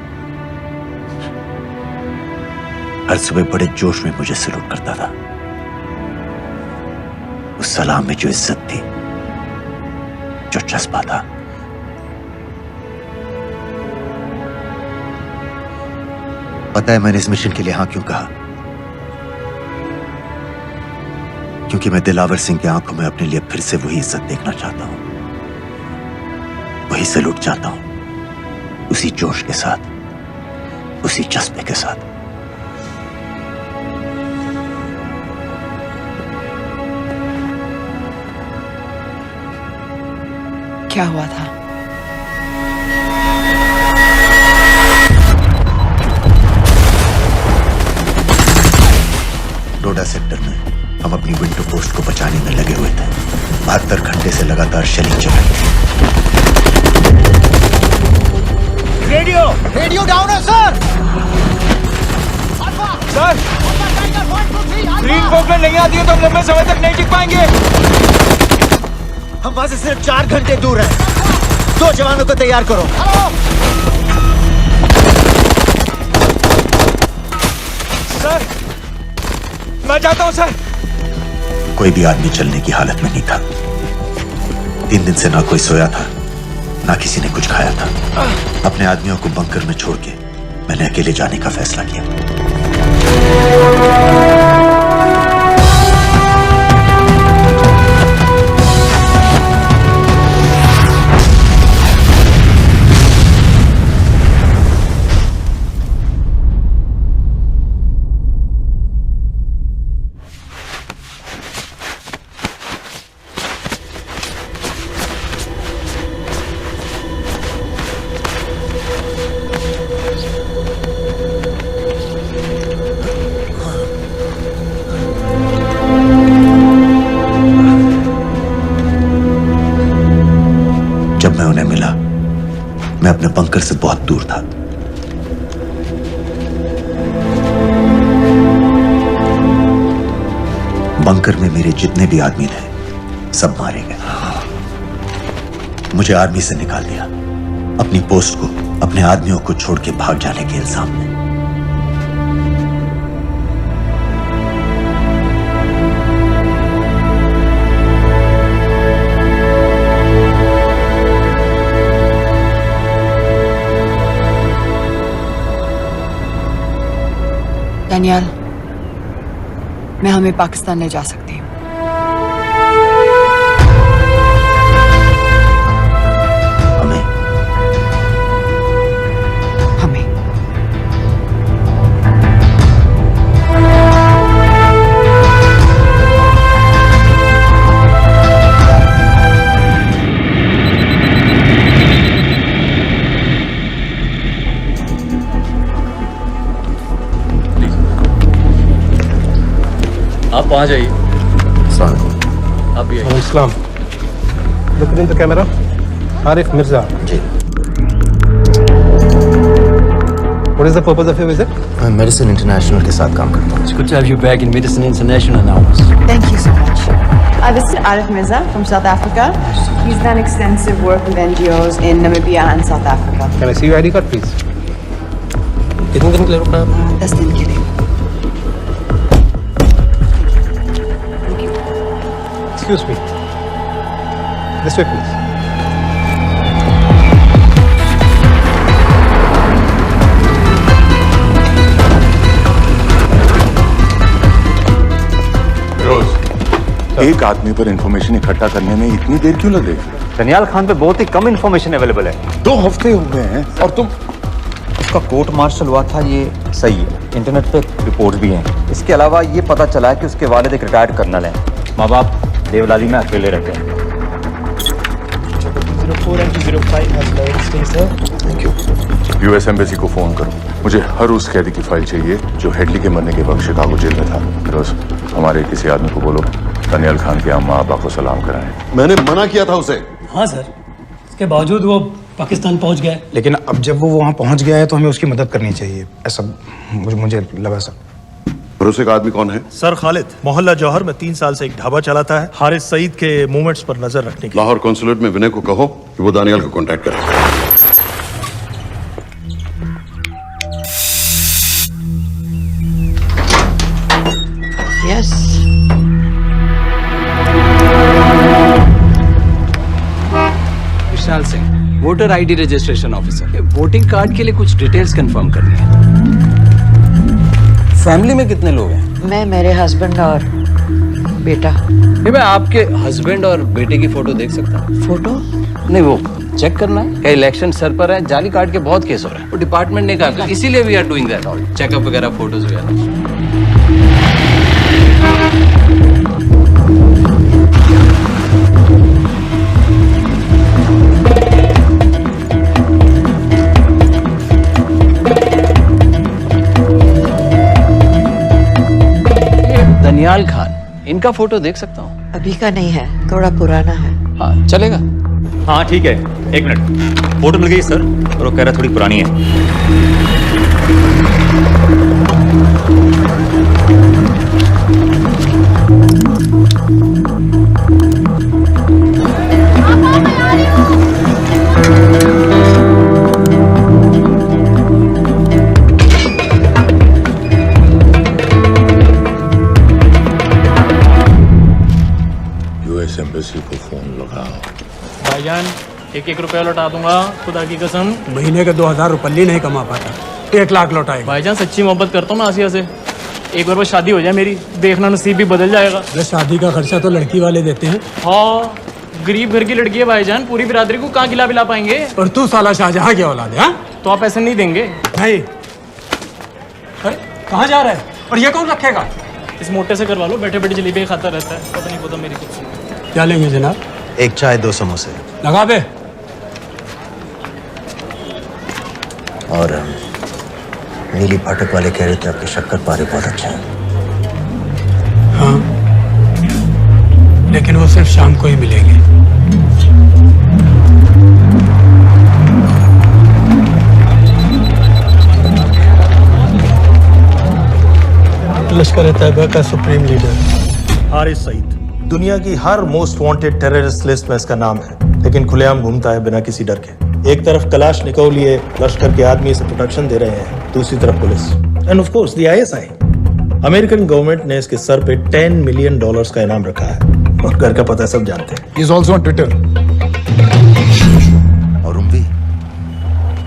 हर सुबह बड़े जोश में मुझे सलूट करता था। उस सलाम में जो इज्जत थी, जो जज्बा था, पता है मैंने इस मिशन के लिए हाँ क्यों कहा? क्योंकि मैं दिलावर सिंह की आंखों में अपने लिए फिर से वही इज्जत देखना चाहता हूं, वही सलूट चाहता हूं, उसी जोश के साथ, उसी जज्बे के साथ। क्या हुआ था? डोडा सेक्टर में हम अपनी विंडो पोस्ट को बचाने में लगे हुए थे। 72 घंटे से लगातार शेलिंग चल रही थी। रेडियो डाउन है सर। सर ग्रीन फोकलैंड नहीं आती है तो हम लंबे समय तक नहीं टिक पाएंगे। हम वहां से सिर्फ 4 घंटे दूर हैं। 2 जवानों को तैयार करो। सर मैं जाता हूं सर। कोई भी आदमी चलने की हालत में नहीं था। 3 दिन से ना कोई सोया था, ना किसी ने कुछ खाया था। अपने आदमियों को बंकर में छोड़ के मैंने अकेले जाने का फैसला किया। जब मैं उन्हें मिला, मैं अपने बंकर से बहुत दूर था। बंकर में मेरे जितने भी आदमी थे सब मारे गए। मुझे आर्मी से निकाल दिया, अपनी पोस्ट को, अपने आदमियों को छोड़ के भाग जाने के इल्जाम में। डैनियल, मैं हमें पाकिस्तान ले जा सकती हूँ। हमें? हमें। आप वहाँ जाइए। आप भी आइए। Islam look in the camera. Arif Mirza ji. What is the purpose of your visit? मैं मेडिसिन इंटरनेशनल के साथ काम करता हूँ। It's good to have you back in Medicine International now. Thank you so much. This is Arif Mirza from South Africa. He's done extensive work with NGOs in Namibia and South Africa. Can I see your ID card, please? कितने दिन के लिए रुकना है? 10 दिन के लिए. Excuse me. This way, please. एक आदमी पर इंफॉर्मेशन इकट्ठा करने में इतनी देर क्यों लग रही है? दनियाल खान पे बहुत ही कम इंफॉर्मेशन अवेलेबल है। 2 हफ्ते हो गए हैं और तुम। उसका कोर्ट मार्शल हुआ था, ये सही है। इंटरनेट पे रिपोर्ट भी हैं। इसके अलावा ये पता चला है कि उसके वालिद एक रिटायर्ड कर्नल हैं। माँ बाप देवलाली में अकेले रहते हैं। 04 and 205 has led stay, sir. Thank you. US embassy को फोन करो। मुझे हर उस कैदी की फाइल चाहिए जो हेडली के मरने के वक्त शिकागो जेल में था। फिरोज, हमारे किसी आदमी को बोलो दनियाल खान के अम्मा अब्बा को सलाम कराएं। मैंने मना किया था उसे। हाँ सर, इसके बावजूद वो पाकिस्तान पहुंच गया। लेकिन अब जब वो वहाँ पहुँच गया है तो हमें उसकी मदद करनी चाहिए, ऐसा मुझे लगा सर। भरोसे का आदमी कौन है? सर खालिद, मोहल्ला जौहर में 3 साल से एक ढाबा चलाता है, हारिस सईद के मूवमेंट्स पर नजर रखने के। लाहौर कॉन्सुलेट में विनय को कहो कि वो दानियाल को कांटेक्ट करे। Yes. Vishal Singh, voter ID registration officer. Voting card के लिए कुछ डिटेल्स कंफर्म करनी है। फैमिली में कितने लोग हैं? मैं, मेरे हस्बैंड और बेटा। मैं आपके हस्बैंड और बेटे की फोटो देख सकता हूँ? फोटो? नहीं, वो चेक करना है। क्या इलेक्शन सर पर है? जाली कार्ड के बहुत केस हो रहे हैं। वो डिपार्टमेंट ने कहा, इसीलिए we are doing that all, checkup वगैरह, फोटोज वगैरह। दनियाल खान, इनका फोटो देख सकता हूँ? अभी का नहीं है, थोड़ा पुराना है। हाँ, चलेगा? हाँ ठीक है, 1 मिनट। फोटो मिल गई सर, और वो कह रहा थोड़ी पुरानी है। एम्बेसी को फोन लगाओ। भाईजान, 1-1 रुपया लौटा दूंगा, खुदा की कसम। महीने के 2000 रुपये नहीं कमा पाता, 1 लाख लौटाएगा। भाईजान सच्ची मोहब्बत करता हूँ मैं आसिया से। एक बार बस शादी हो जाए मेरी, देखना नसीब भी बदल जाएगा। अरे शादी का खर्चा तो लड़की वाले देते हैं। हाँ, गरीब घर की लड़की है भाईजान, पूरी बिरादरी को कहाँ खिला पाएंगे। और तू साला शाहजहां की औलाद है? तो आप ऐसे नहीं देंगे? नहीं। अरे कहाँ जा रहा है? और ये कौन रखेगा? इस मोटे से करवा लो, बैठे बैठे जलेबी खाता रहता है, पता नहीं पता मेरी कुछ। क्या लेंगे जनाब? 1 चाय 2 समोसे। लगा बे। और नीली फाटक वाले कह रहे थे आपके शक्कर पारे बहुत अच्छे हैं। हाँ, लेकिन वो सिर्फ शाम को ही मिलेंगे। लश्कर तैयबा का सुप्रीम लीडर हारिस सईद, दुनिया की हर मोस्ट वांटेड टेररिस्ट लिस्ट में इसका नाम है, लेकिन खुलेआम घूमता है बिना किसी डर के। एक तरफ कलाशनिकोव लिए लश्कर के आदमी इसे प्रोटेक्शन दे रहे हैं, दूसरी तरफ police end of course the ISI। American government ने इसके सर पे $10 मिलियन का इनाम रखा है, और घर का पता सब जानते हैं। He is also on Twitter. और उम्मी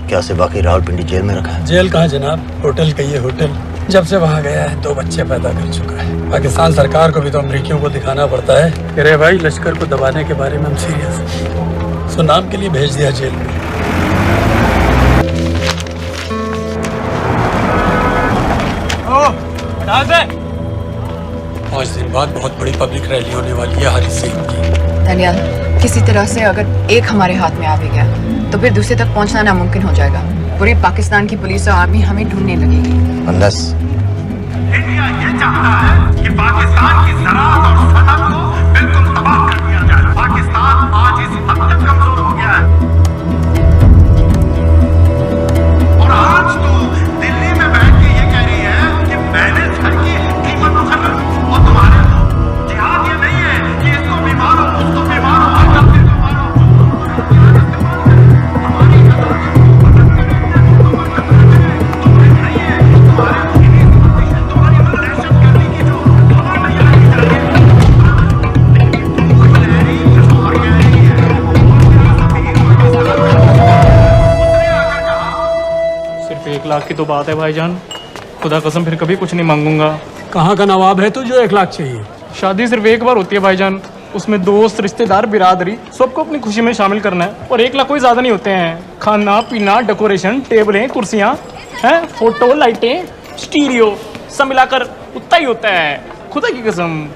क्या से बाकी रावलपिंडी जेल में रखा है? जेल कहाँ जनाब, होटल का ये होटल। जब से वहाँ गया है 2 बच्चे पैदा कर चुका है। पाकिस्तान सरकार को भी तो अमरीकियों को दिखाना पड़ता है। अरे भाई, लश्कर को दबाने के बारे में हम सीरियस हैं। सो नाम के लिए भेज दिया जेल में। पाँच दिन बाद बहुत बड़ी पब्लिक रैली होने वाली है हारिस सईद की। दनियाल, किसी तरह से अगर एक हमारे हाथ में आ भी गया तो फिर दूसरे तक पहुंचना नामुमकिन हो जाएगा। पूरी पाकिस्तान की पुलिस और आर्मी हमें ढूंढने लगेगी। अंदस इंडिया ये चाहता है कि पाकिस्तान की ज़राअत और सनअत को बिल्कुल तबाह कर दिया जाए। पाकिस्तान आज इस हद तक कमजोर हो गया है, और आज तो दिल्ली में बैठ के ये कह रही है कि मैंने घर की कीमत मुकर्रर, और तुम्हारे जिहाद ये नहीं है कि इसको की तो बात है भाईजान, खुदा कसम फिर कभी कुछ नहीं मांगूंगा। कहाँ का नवाब है तू जो 1 लाख चाहिए? शादी सिर्फ एक बार होती है भाईजान, उसमें दोस्त रिश्तेदार बिरादरी सबको अपनी खुशी में शामिल करना है, और 1 लाख कोई ज्यादा नहीं होते हैं। खाना पीना, डेकोरेशन, टेबलें, कुर्सियाँ हैं, फोटो, लाइटें, स्टीरियो सब मिलाकर उतना ही होता है, खुदा की कसम।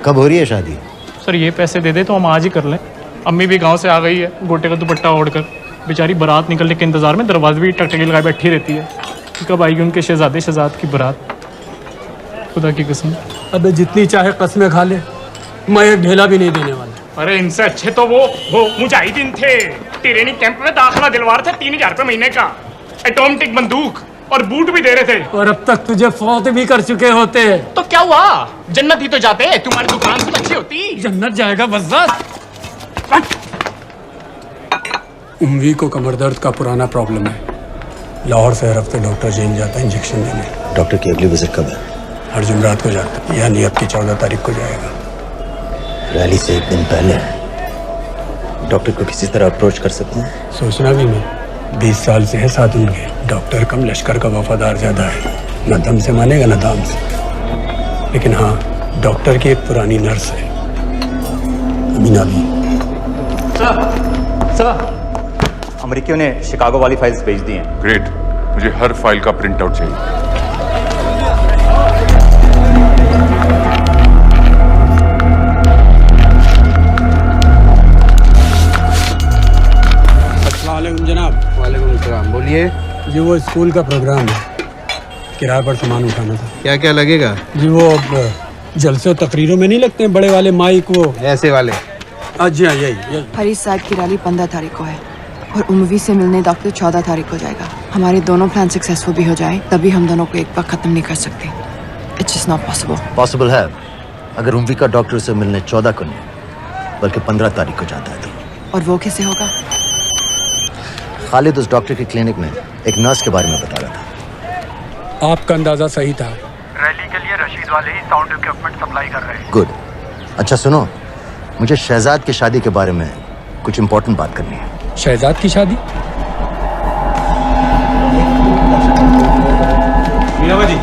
कब हो रही है शादी? सर ये पैसे दे दे तो हम आज ही कर लें। अम्मी भी गांव से आ गई है गोटे का दुपट्टा ओढ़कर, बेचारी बारात निकलने के इंतजार में दरवाजे भी टकटकी लगाए बैठी रहती है कि कब आएगी उनके शहजाद की बारात, खुदा की कसम। अबे जितनी चाहे कस्में खा ले, मैं एक ढेला भी नहीं देने वाला। अरे इनसे अच्छे तो वो मुजाहिदीन थे, ट्रेनिंग कैंप में दाखिला दिलवा रहे थे 3000 रुपये महीने का, एटॉमिक बंदूक और बूट भी दे रहे थे। और अब तक तुझे फौत भी कर चुके होते। तो क्या हुआ, जन्नत ही तो जाते, तुम्हारी दुकान से अच्छी होती। जन्नत जाएगा बस। उम्वी को कमर दर्द का पुराना प्रॉब्लम है, लाहौर से हर हफ्ते डॉक्टर जेल जाता है इंजेक्शन देने। डॉक्टर की अगली विजिट कब है? हर जुमरात को जाता है, यानी अब की 14 तारीख को जाएगा। रैली से 1 दिन पहले डॉक्टर को किसी तरह अप्रोच कर सकते हैं? सोचना भी नहीं, 20 साल से है साथ उनके। डॉक्टर कम लश्कर का वफादार ज्यादा है, न दम से मानेगा न दाम से। लेकिन हाँ, डॉक्टर की एक पुरानी नर्स है, अमीना भी। सर अमेरिकियों ने शिकागो वाली फाइल्स भेज दी हैं। ग्रेट, मुझे हर फाइल का प्रिंट आउट चाहिए। अस्सलामुअलैकुम जनाब। वालेकुम सलाम, बोलिए। जी वो स्कूल का प्रोग्राम है, किराए पर सामान उठाना था। क्या क्या लगेगा? जी वो जलसे और तकरीरों में नहीं लगते हैं बड़े वाले माइक, वो ऐसे वाले? जी हाँ, यही। हरीश साहब की रैली 15 तारीख को है और उम्वी से मिलने डॉक्टर 14 तारीख को जाएगा। हमारे दोनों प्लान सक्सेसफुल भी हो जाए तभी हम दोनों को एक बार खत्म नहीं कर सकते। It's just not possible. Possible है अगर उम्वी का डॉक्टर से मिलने 14 को नहीं बल्कि 15 तारीख को जाता है तो। और वो कैसे होगा? खालिद उस डॉक्टर की क्लिनिक में एक नर्स के बारे में बता रहा था। आपका अंदाजा सही था। रैली के लिए रशीद वाले ही साउंड इक्विपमेंट सप्लाई कर रहे हैं। गुड। अच्छा सुनो, मुझे शहजाद की शादी के बारे में कुछ इंपॉर्टेंट बात करनी है। शहजाद की शादी? मीनावा जी,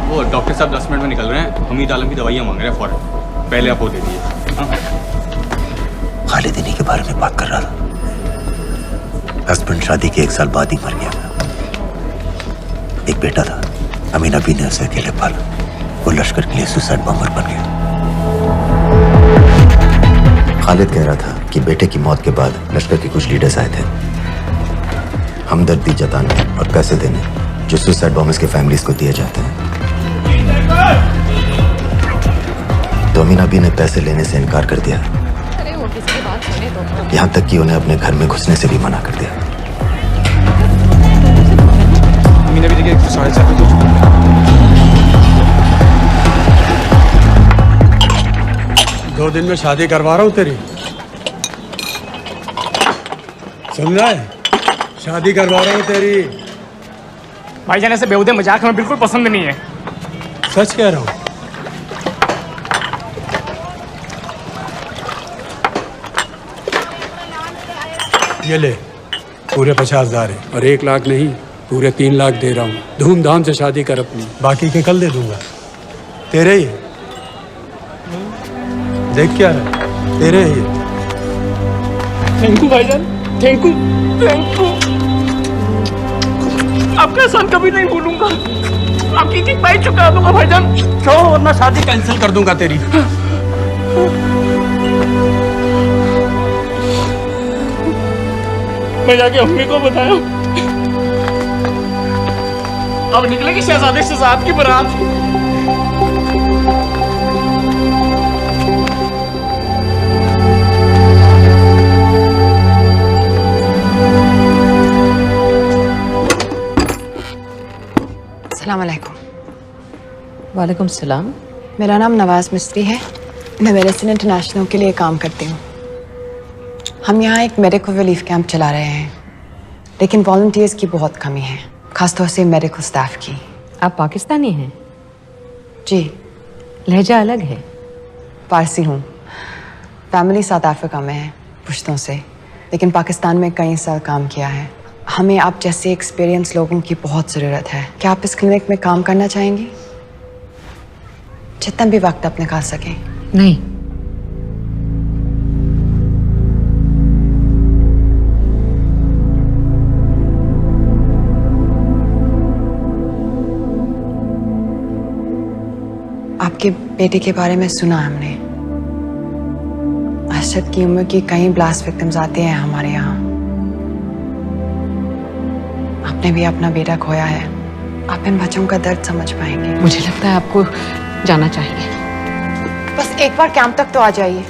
वो डॉक्टर साहब 10 मिनट में निकल रहे हैं, हमीद आलम की दवाइयाँ मांग रहे हैं फौरन, पहले आप वो दे दिए। खालिद इन्हीं के बारे में बात कर रहा था। हस्बैंड शादी के 1 साल बाद ही मर गया। एक बेटा था, अमीना भी ने उसे अकेले पाला। वो लश्कर के लिए सुसाइड बॉम्बर बन गया। खालिद कह रहा था कि बेटे की मौत के बाद लश्कर के कुछ लीडर्स आए थे हमदर्दी जताने और पैसे देने जो सुसाइड बॉम्बर्स के फैमिलीज को दिए जाते हैं। तो अमीना भी ने पैसे लेने से इनकार कर दिया, यहाँ तक कि उन्हें अपने घर में घुसने से भी मना कर दिया। अमीना भी देखिए 7.5 हो चुका है। 2 दिन में शादी करवा रहा हूँ तेरी, सुन रहा है? शादी करवा रहा हूँ तेरी। भाईजान ऐसे बेहुदे मजाक हमें बिल्कुल पसंद नहीं है। सच कह रहा हूँ। ये ले, पूरे 50,000 है और 1 लाख नहीं, पूरे 3 लाख दे रहा हूँ। धूमधाम से शादी कर अपनी, बाकी के कल दे दूंगा। तेरे ही देख क्या रहा, तेरे ही। थैंक यू भाईजान, थैंक यू, थैंक यू। आपका एहसान कभी नहीं भूलूंगा। आपकी एक पाई चुका दूंगा भाईजान। क्यों? वरना शादी कैंसिल कर दूंगा तेरी। मैं जाके अम्मी को बताया, अब निकलेगी शहजादे शहजाद की बारात। अस्सलाम वालेकुम। वालेकुम सलाम। मेरा नाम नवाज मिस्त्री है, मैं मेडिसिन इंटरनेशनल के लिए काम करती हूँ। हम यहाँ एक मेडिकल रिलीफ कैंप चला रहे हैं, लेकिन वॉलंटियर्स की बहुत कमी है, खासतौर से मेडिकल स्टाफ की। आप पाकिस्तानी हैं? जी। लहजा अलग है। पारसी हूँ, फैमिली साउथ अफ्रीका में है पुश्तों से, लेकिन पाकिस्तान में कई साल काम किया है। हमें आप जैसे एक्सपीरियंस लोगों की बहुत ज़रूरत है। क्या आप इस क्लिनिक में काम करना चाहेंगी? जितना भी वक्त आप निकाल सकें। नहीं। आपके बेटे के बारे में सुना हमने। अरशद की उम्र की कई ब्लास्ट विक्टिम्स आते हैं हमारे यहाँ। आपने भी अपना बेटा खोया है। आप इन बच्चों का दर्द समझ पाएंगे। मुझे लगता है आपको जाना चाहिए। बस एक बार कैंप तक तो आ जाइए।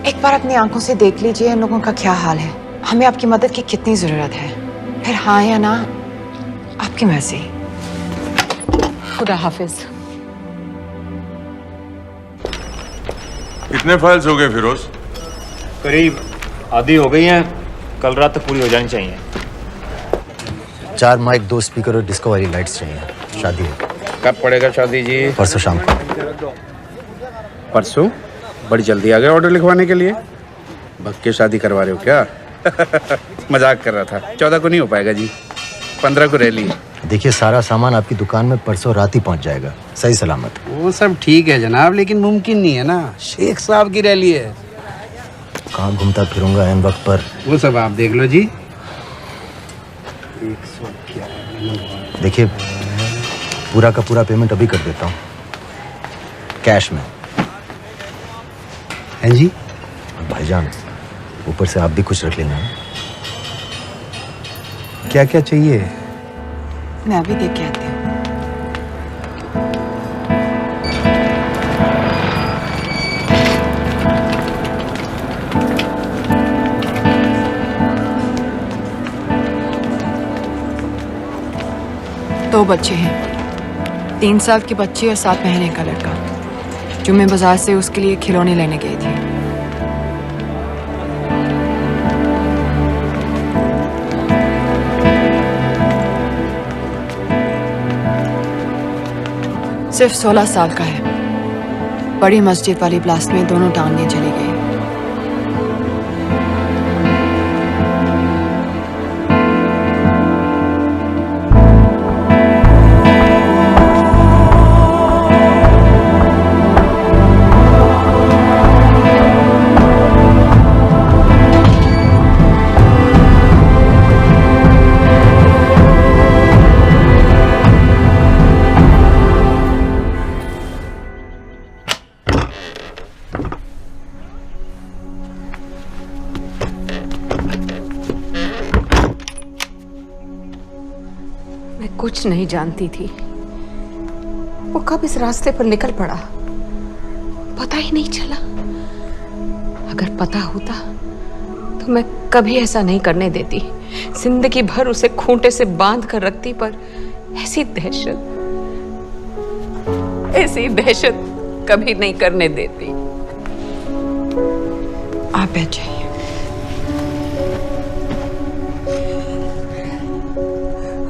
एक बार अपनी आंखों से देख लीजिए इन लोगों का क्या हाल है। हमें आपकी मदद की कितनी जरूरत है। फिर हाँ या ना आपकी मर्जी। खुदा हाफिज। कितने फाइल्स हो गए फिरोज? करीब आधी हो गई हैं। कल रात तक पूरी हो जानी चाहिए। 4 माइक, 2 स्पीकर और डिस्को वाली लाइट्स चाहिए। शादी है। कब पड़ेगा शादी जी? परसों शाम को। परसों? बड़ी जल्दी आ गए ऑर्डर लिखवाने के लिए। भक्के शादी करवा रहे हो क्या? मजाक कर रहा था। 14 को नहीं हो पाएगा जी, 15 को रैली है। देखिए, सारा सामान आपकी दुकान में परसों रात ही पहुंच जाएगा, सही सलामत। वो सब ठीक है जनाब, लेकिन मुमकिन नहीं है ना। शेख साहब की रैली है। कहाँ घूमता फिरूंगा इन वक्त पर? वो सब आप देख लो जी। देखिए, पूरा का पूरा पेमेंट अभी कर देता हूँ, कैश में। हैं जी? भाईजान, ऊपर से आप भी कुछ रख लेना। क्या क्या चाहिए? मैं अभी देख के आती हूँ। दो बच्चे हैं, 3 साल की बच्ची और 7 महीने का लड़का, जो मैं बाजार से उसके लिए खिलौने लेने गई थी। सिर्फ 16 साल का है। बड़ी मस्जिद वाली ब्लास्ट में दोनों टांगें चली गई। कुछ नहीं जानती थी वो कब इस रास्ते पर निकल पड़ा, पता ही नहीं चला। अगर पता होता तो मैं कभी ऐसा नहीं करने देती। जिंदगी भर उसे खूंटे से बांध कर रखती, पर ऐसी दहशत कभी नहीं करने देती। आप बैठ जाइए।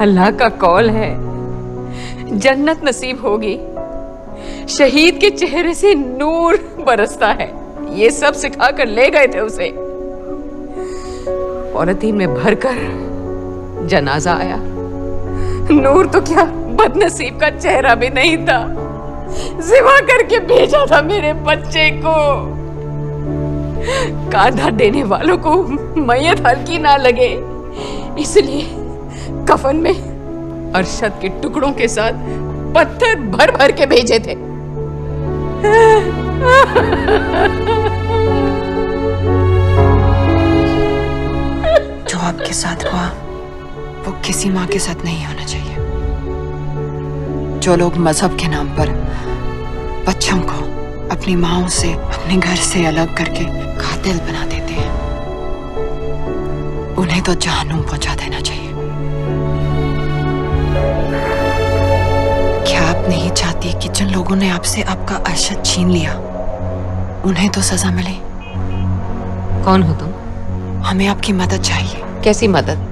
अल्लाह का कौल है, जन्नत नसीब होगी। शहीद के चेहरे से नूर बरसता है। ये सब सिखा कर ले गए थे उसे। पॉलिथीन में भरकर जनाजा आया। नूर तो क्या, बदनसीब का चेहरा भी नहीं था। जिवा करके भेजा था मेरे बच्चे को। कांधा देने वालों को मैयत हल्की ना लगे, इसलिए कफन में अरशद के टुकड़ों के साथ पत्थर भर भर के भेजे थे। जो आपके साथ हुआ वो किसी माँ के साथ नहीं होना चाहिए। जो लोग मजहब के नाम पर बच्चों को अपनी माँओं से, अपने घर से अलग करके कातिल बना देते हैं, उन्हें तो जहन्नुम पहुंचा देना चाहिए। क्या आप नहीं चाहती कि जिन लोगों ने आपसे आपका अरशद छीन लिया, उन्हें तो सजा मिले? कौन हो तुम? हमें आपकी मदद चाहिए। कैसी मदद?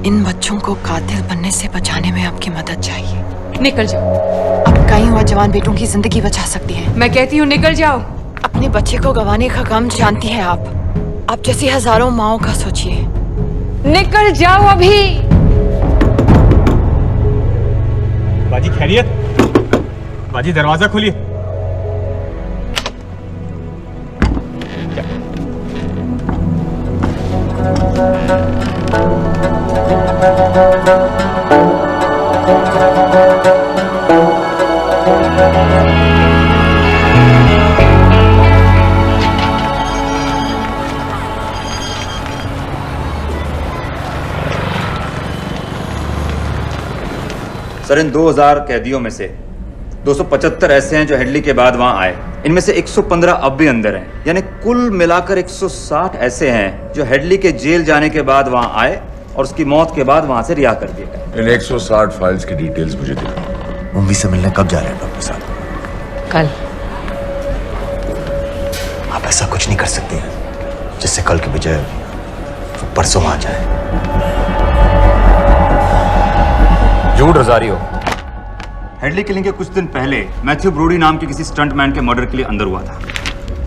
इन बच्चों को कातिल बनने से बचाने में आपकी मदद चाहिए। निकल जाओ। आप कई हुआ जवान बेटों की जिंदगी बचा सकती हैं। मैं कहती हूँ निकल जाओ। अपने बच्चे को गंवाने का गम जानती हैं आप जैसी हजारों माओं का सोचिए। निकल जाओ अभी। बाजी खैरियत? बाजी दरवाजा खोलिए। सर, इन 2000 कैदियों में से 275 ऐसे हैं जो हेडली के बाद वहां आए। इनमें से 115 अब भी अंदर हैं, यानी कुल मिलाकर 160 ऐसे हैं जो हेडली के जेल जाने के बाद वहां आए और उसकी मौत के बाद वहां से रिहा कर दिए गए। इन 160 फाइल्स की डिटेल्स मुझे दिखाओ। मुंबई से मिलने कब जा रहे हैं डॉक्टर साहब? कल। आप ऐसा कुछ नहीं कर सकते हैं जिससे कल के बजाय वो परसों आ जाए। जूड रोजारियो हेडली किलिंग के कुछ दिन पहले मैथ्यू ब्रोडी नाम के किसी स्टंटमैन के मर्डर के लिए अंदर हुआ था,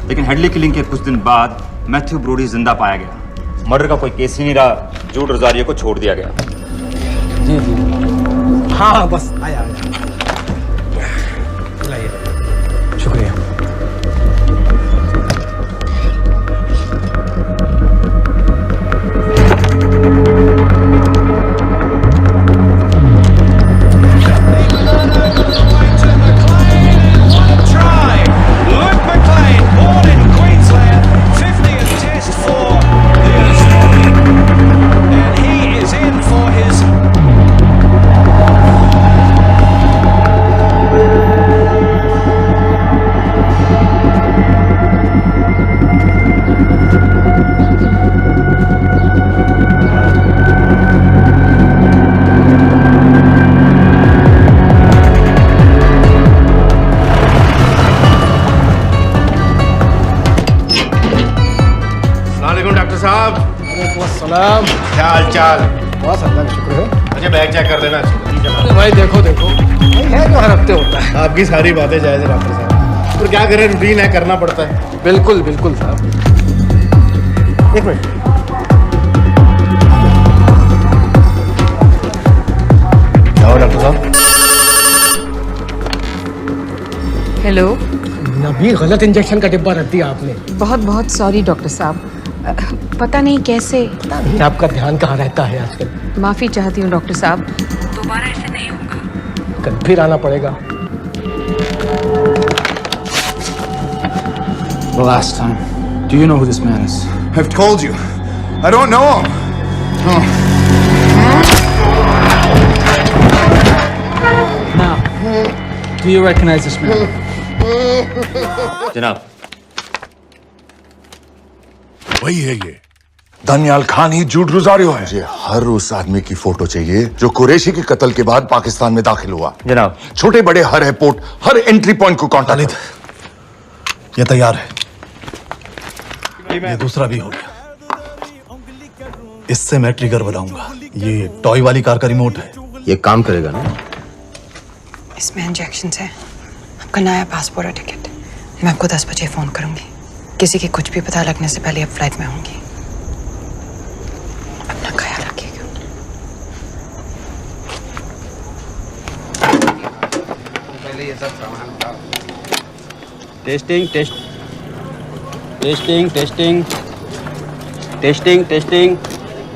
लेकिन हेडली किलिंग के कुछ दिन बाद मैथ्यू ब्रोडी जिंदा पाया गया। मर्डर का कोई केस ही नहीं रहा, जूड रोजारियो को छोड़ दिया गया। जी जी, हाँ बस आया शुक्रिया। सलाम, क्या हाल चाल? बस अल्लाह का शुक्र है। मुझे बैग चेक कर देना। अरे भाई देखो देखो, भाई है जो हर हफ्ते होता है। आपकी सारी बातें जायज है डॉक्टर साहब, पर क्या करें, रूटीन है, करना पड़ता है। बिल्कुल बिल्कुल साहब। एक मिनट, जाओ डॉक्टर साहब। हेलो। नबी, गलत इंजेक्शन का डिब्बा रख दिया आपने। बहुत बहुत सॉरी डॉक्टर साहब, पता नहीं कैसे। पता नहीं आपका ध्यान कहाँ रहता है आजकल। माफी चाहती हूँ डॉक्टर साहब, दोबारा ऐसे नहीं होगा। कल फिर आना पड़ेगा। The last time. Do you know who this man is? I've told you. I don't know him. Now, do you recognize this man? जनाब, वही है ये दानियाल खान ही जूड रोजारियो है। मुझे हर उस आदमी की फोटो चाहिए जो कुरैशी के कत्ल के बाद पाकिस्तान में दाखिल हुआ। जनाब, छोटे बड़े हर एयरपोर्ट, हर एंट्री पॉइंट को कांटेक्ट। ये तैयार है, ये दूसरा भी हो गया। इससे मैं ट्रिगर बनाऊंगा। ये टॉय वाली कार का रिमोट है। ये काम करेगा ना? इसमें इंजेक्शन है। आपका नया पासपोर्ट और टिकट। मैं आपको 10 बजे फोन करूंगी। किसी के कुछ भी पता लगने से पहले आप फ्लाइट में होंगी। अपना ख्याल रखिएगा। पहले ये सब सामान उठाओ। Testing test testing testing testing testing.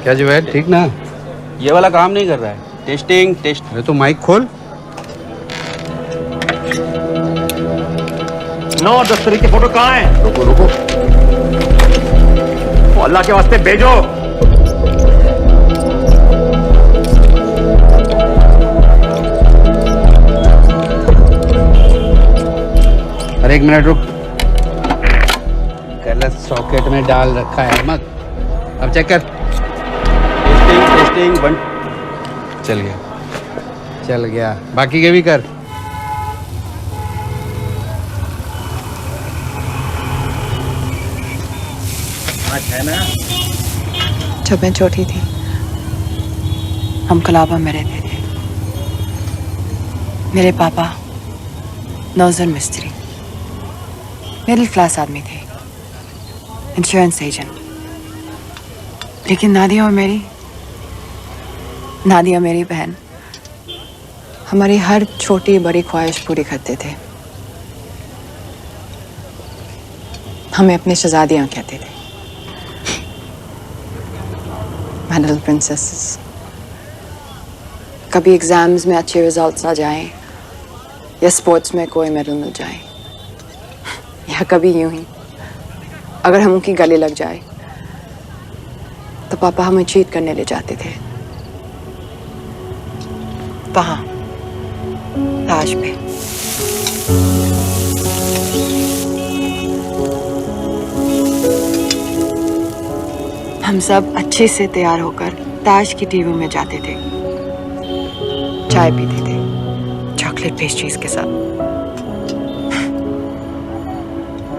क्या जो है ठीक ना? ये वाला काम नहीं कर रहा है। Testing test. अरे तो माइक खोल। नो, दस्तरी की फोटो कहाँ है? रुको रुको, वो अल्लाह के वास्ते भेजो। अरे एक मिनट रुक, गलत सॉकेट में डाल रखा है मत। अब चेक कर। टेस्टिंग टेस्टिंग बंद। चल गया चल गया, बाकी के भी कर। है ना? जब मैं छोटी थी, हम कलाबा में रहते थे। मेरे पापा नौजर मिस्त्री, मिडिल क्लास आदमी थे, इंश्योरेंस एजेंट। लेकिन नादिया और मेरी नादिया मेरी बहन हमारी हर छोटी बड़ी ख्वाहिश पूरी करते थे। हमें अपनी शहजादियां कहते थे, My little princesses। कभी एग्जाम्स में अच्छे रिजल्ट्स आ जाएं या स्पोर्ट्स में कोई मेडल मिल जाए, या कभी यूं ही अगर हम उनकी गले लग जाए तो पापा हमें चीट करने ले जाते थे। वहां ताज पे। हम सब अच्छे से तैयार होकर ताज की टीवी में जाते थे, चाय पीते थे चॉकलेट पेस्ट्रीज के साथ।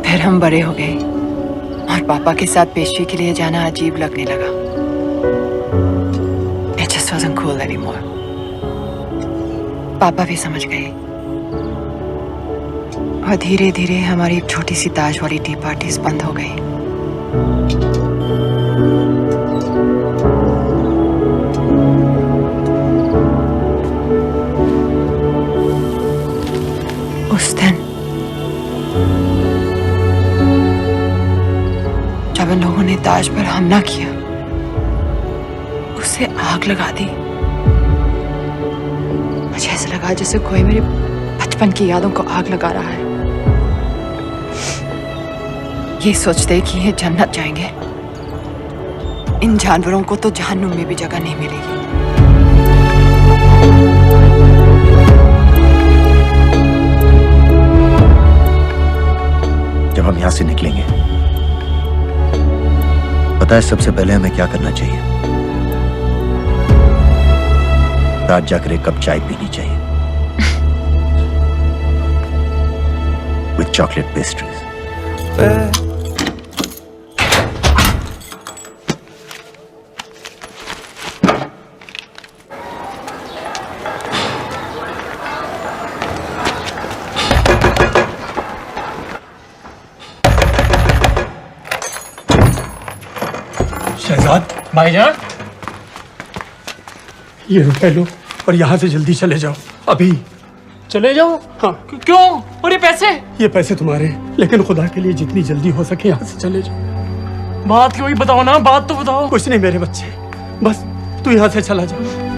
फिर हम बड़े हो गए और पापा के साथ पेस्ट्री के लिए जाना अजीब लगने लगा। It just wasn't cool anymore। पापा भी समझ गए और धीरे धीरे हमारी एक छोटी सी ताज वाली टी पार्टीज बंद हो गई। उस दिन जब इन लोगों ने ताज पर हमला किया, उसे आग लगा दी। मुझे ऐसा लगा जैसे कोई मेरे बचपन की यादों को आग लगा रहा है। ये सोचते कि ये जन्नत जाएंगे, इन जानवरों को तो जहन्नुम में भी जगह नहीं मिलेगी। जब हम यहां से निकलेंगे, पता है सबसे पहले हमें क्या करना चाहिए? रात जाकर एक कप चाय पीनी चाहिए विथ चॉकलेट पेस्ट्रीज। शहजाद भाईजान, ये रुपए लो और यहाँ से जल्दी चले जाओ अभी। चले जाओ? हाँ। क्यों? और ये पैसे? ये पैसे तुम्हारे हैं, लेकिन खुदा के लिए जितनी जल्दी हो सके यहाँ से चले जाओ। बात क्यों ही बताओ ना, बात तो बताओ। कुछ नहीं मेरे बच्चे, बस तू यहाँ से चला जा,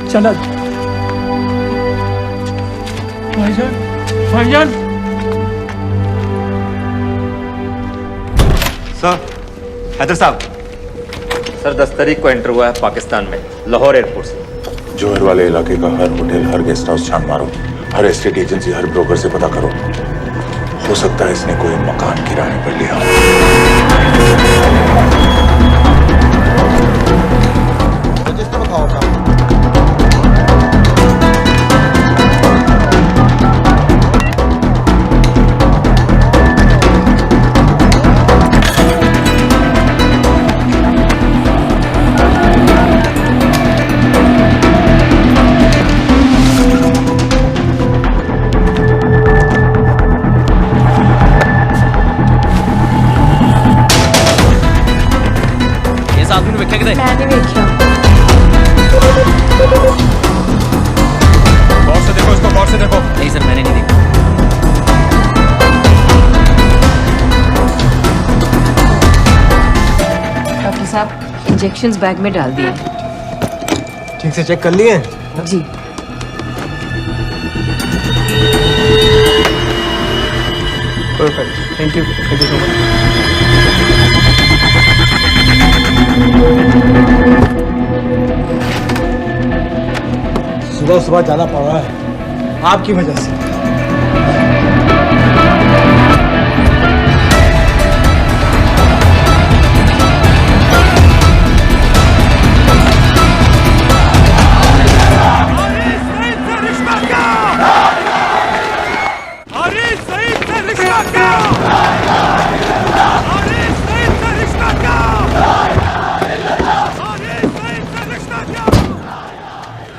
चला जा। भाईजान, भाईजान। सर, हैदर साहब, सर 10 तारीख को एंटर हुआ है पाकिस्तान में, लाहौर एयरपोर्ट से। जोहर वाले इलाके का हर होटल, हर गेस्ट हाउस छान मारो, हर एस्टेट एजेंसी, हर ब्रोकर से पता करो। हो सकता है इसने कोई मकान किराए पर लिया। मैंने देखा। गौर से देखो इसको, गौर से देखो। नहीं सर, मैंने नहीं देखा। डॉक्टर साहब, इंजेक्शंस बैग में डाल दिए। ठीक से चेक कर लिए? जी। Perfect, thank you so much. सुबह सुबह जाना पड़ रहा है आपकी वजह से।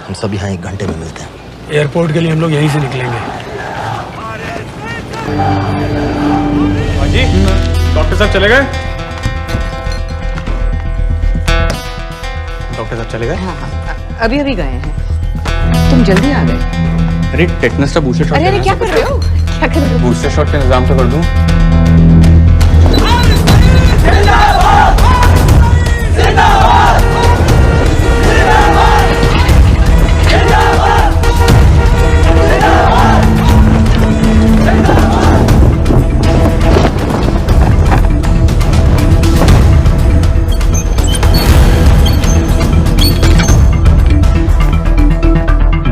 हम सब यहाँ 1 घंटे में मिलते हैं। एयरपोर्ट के लिए हम लोग यहीं से निकलेंगे। हाँ जी, डॉक्टर साहब चले गए? डॉक्टर साहब चले गए? अभी अभी गए हैं। तुम जल्दी आ गए। अरे टेटनस का बूस्टर शॉट। अरे क्या कर रहे हो? क्या कर रहे हो? बूस्टर शॉट का इंतजाम तो कर दूं।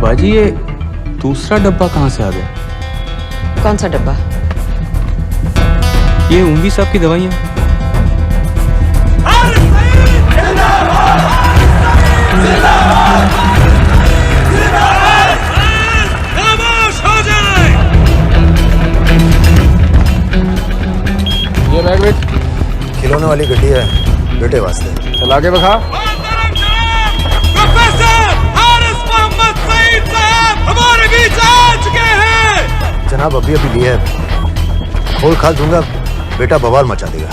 बाजी ये दूसरा डब्बा कहाँ से आ गया? कौन सा डब्बा? ये उंगी साहब की दवाइयाँ। ये बैग बेट खिलौने वाली गड्डी है बेटे वास्ते। चला के बखा। हमारे बीच आ चुके हैं। जनाब अभी अभी लिया है, खोल खा दूंगा बेटा बवाल मचा देगा।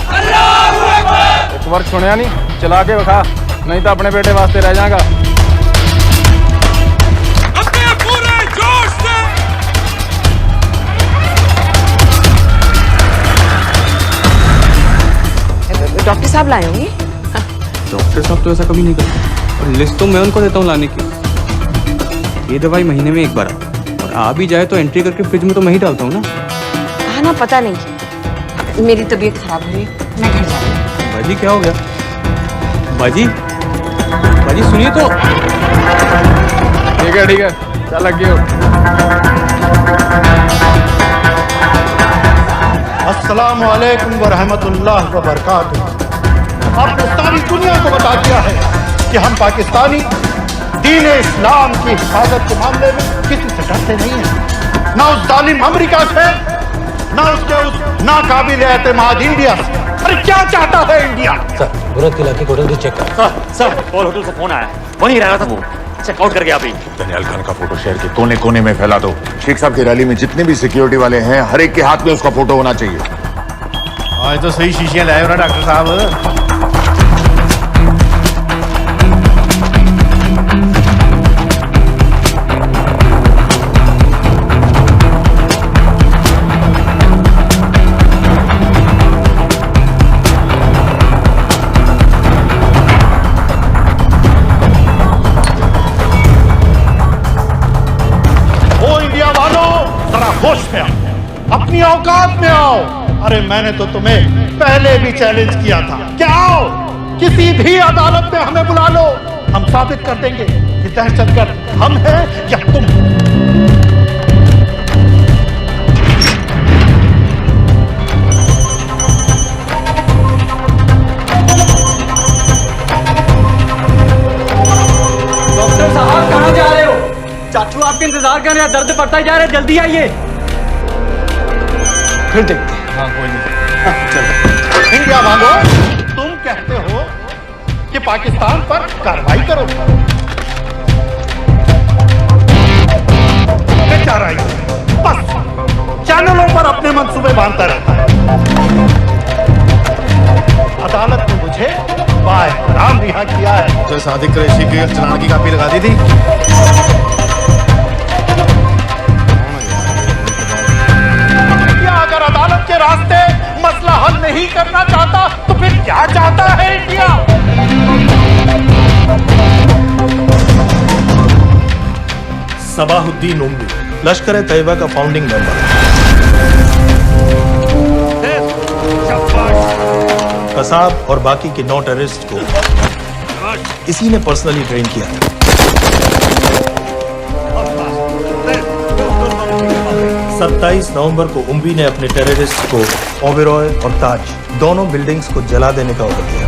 एक बार सुनिया नहीं, चला के बखा, नहीं तो अपने बेटे वास्ते रह जाएगा। अपने पूरे जोश से डॉक्टर साहब लाए होंगे। डॉक्टर साहब तो ऐसा कभी नहीं करते, और लिस्ट तो मैं उनको देता हूँ लाने की। ये दवाई महीने में एक बार और आ भी जाए तो एंट्री करके फ्रिज में तो मैं ही डालता हूँ ना। हाँ ना, पता नहीं, मेरी तबीयत खराब हुई, मैं घर जा रही हूँ। बाजी क्या हो गया? बाजी बाजी सुनिए तो। ठीक है चल लग गए। अस्सलाम वालेकुम व रहमतुल्लाह व बरकातुहू। आपने सारी दुनिया को बता दिया है कि हम पाकिस्तानी दीन इस्लाम की हिफाजत के मामले में किसी से डरते नहीं हैं, ना उस जालिम अमेरिका से, ना उसके उस नाकाबिल एतमाद इंडिया से। अरे क्या चाहता है इंडिया? सर बुरत के इलाके को जल्दी चेक कर। सर पॉल होटल से फोन आया, वहीं रह रहा था वो, चेकआउट करके आप ही। दनियाल खान का फोटो शहर के कोने कोने में फैला दो। शेख साहब की रैली में जितने भी सिक्योरिटी वाले हैं हर एक के हाथ में उसका फोटो होना चाहिए। आज तो सही शीशियां लाए हो ना डॉक्टर साहब। होश में आओ, अपनी औकात में आओ। अरे मैंने तो तुम्हें पहले भी चैलेंज किया था कि आओ किसी भी अदालत में हमें बुला लो, हम साबित कर देंगे कि दहशतगर्द हम हैं या तुम। डॉक्टर साहब कहाँ जा रहे हो? चाचू आपके इंतजार कर रहे हैं, दर्द पड़ता जा रहा है, जल्दी आइए। फिर देखते हैं। हाँ कोई नहीं, चलो। इंडिया वालों, तुम कहते हो कि पाकिस्तान पर कार्रवाई करो, बेचारा बस चैनलों पर अपने मंसूबे बांधता रहता है। अदालत ने मुझे बाएहतराम रिहा किया है। तो सादिक कुरैशी की चलान की कापी लगा दी थी। अगर अदालत के रास्ते मसला हल नहीं करना चाहता तो फिर क्या चाहता है इंडिया? सबाहुद्दीन उम्वी लश्कर तैयबा का फाउंडिंग मेंबर, कसाब और बाकी के 9 टेररिस्ट को इसी ने पर्सनली ट्रेन किया था। 27 नवंबर को उम्वी ने अपने टेररिस्ट को ओबेरॉय और ताज दोनों बिल्डिंग्स को जला देने का ऑर्डर दिया।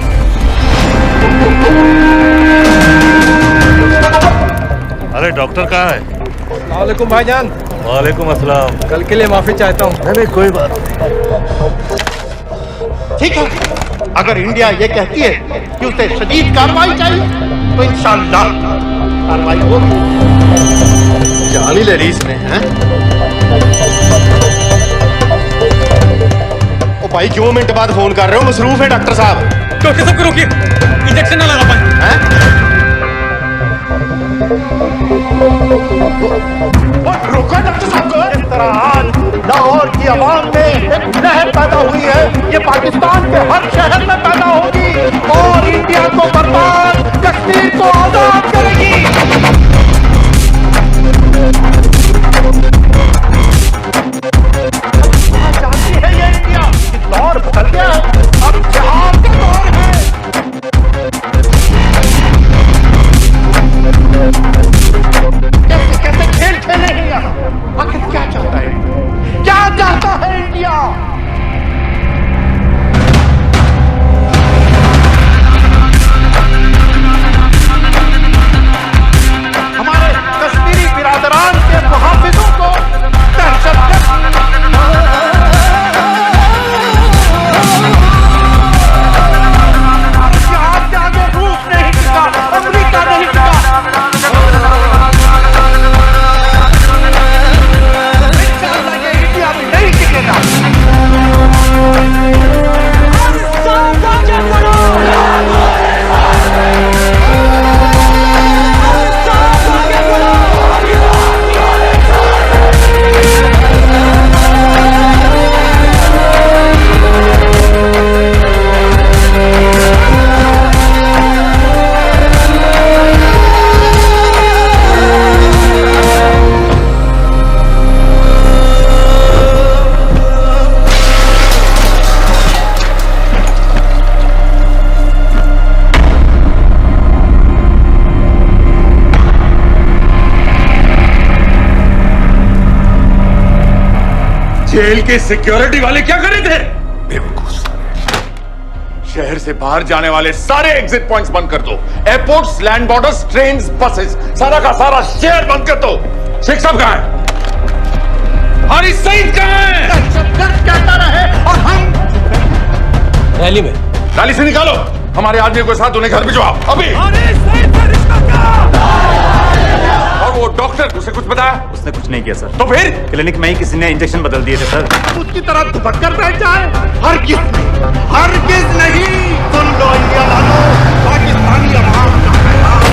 अरे डॉक्टर कहाँ है? वालेकुम भाईजान। वालेकुम अस्सलाम। कल के लिए माफी चाहता हूँ। नहीं कोई बात। ठीक है, अगर इंडिया ये कहती है कि उसे शदीद कार्रवाई चाहिए तो इंशाअल्लाह कार्रवाई होगी। जान ही ले ली इसने, हैं? ओ भाई 2 मिनट बाद फोन कर रहे हो, मसरूफ है डॉक्टर साहब। डॉक्टर साहब को रोकिए, इंजेक्शन ना लगा पाए। रुको डॉक्टर साहब को। इस तरह आज लाहौर की आवाम में एक लहर पैदा हुई है, ये पाकिस्तान के हर शहर में पैदा होगी और इंडिया को बर्बाद, कश्मीर को आजाद करेगी। जानती है ये इंडिया, दौर बदल गया है, अब जिहाद का दौर है। कैसे कैसे खेल खेले हैं यहाँ, आखिर क्या चाहता है, क्या चाहता है इंडिया? हमारे कश्मीरी बिरादरान के मुहाफिजों को दहशतगर्द जिहाद के आगे रूस नहीं टिका, अमेरिका नहीं टिका। इंशाअल्लाह ये इंडिया भी नहीं टिकेगा। जेल के सिक्योरिटी वाले क्या करे थे? बेवकूफ। शहर से बाहर जाने वाले सारे एग्जिट पॉइंट्स बंद कर दो। Airports, land borders, trains, buses, सारा का सारा शहर बंद कर दो। शेख साहब कहां है? हमारी सईद कहां है? दहशतगर्द कहता रहे और हम रैली में। रैली से निकालो हमारे आदमी को साथ, उन्हें घर भिजवाओ अभी। और वो डॉक्टर, उसे कुछ बताया? उसने कुछ नहीं किया सर। तो फिर क्लिनिक में ही किसी ने इंजेक्शन बदल दिए थे सर। उसकी तरह दुपट कर बैठ जाए। हर किस नहीं। सुन लो इंडिया वालों, पाकिस्तानी अवाम का पैगाम।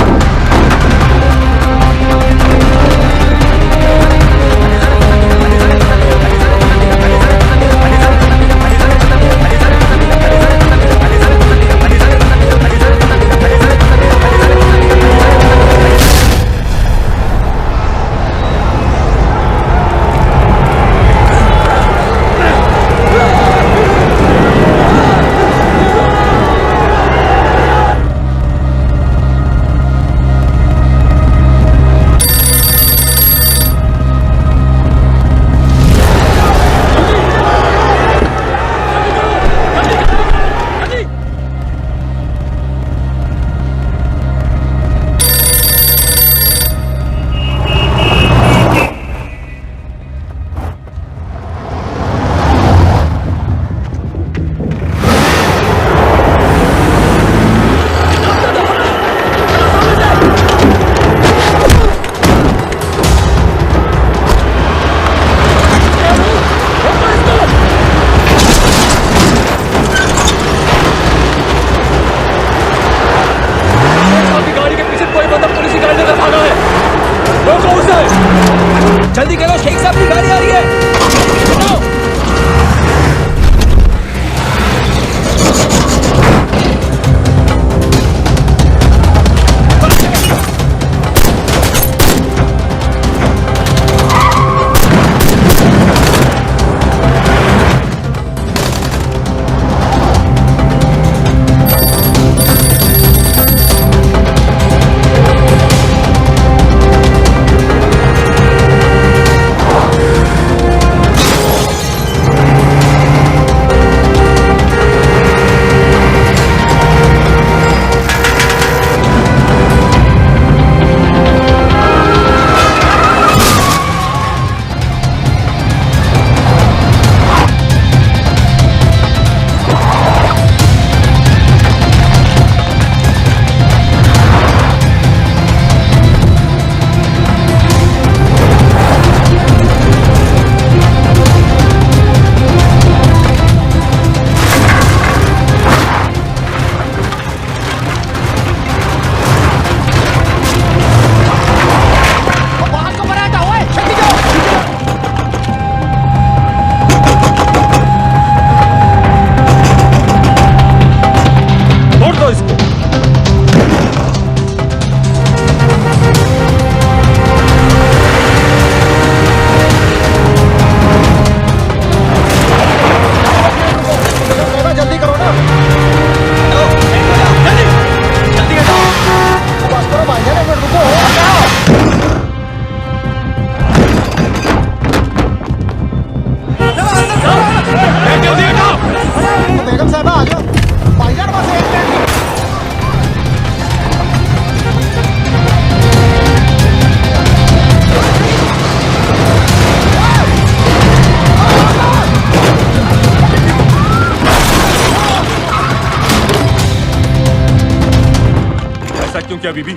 तो क्या बीबी?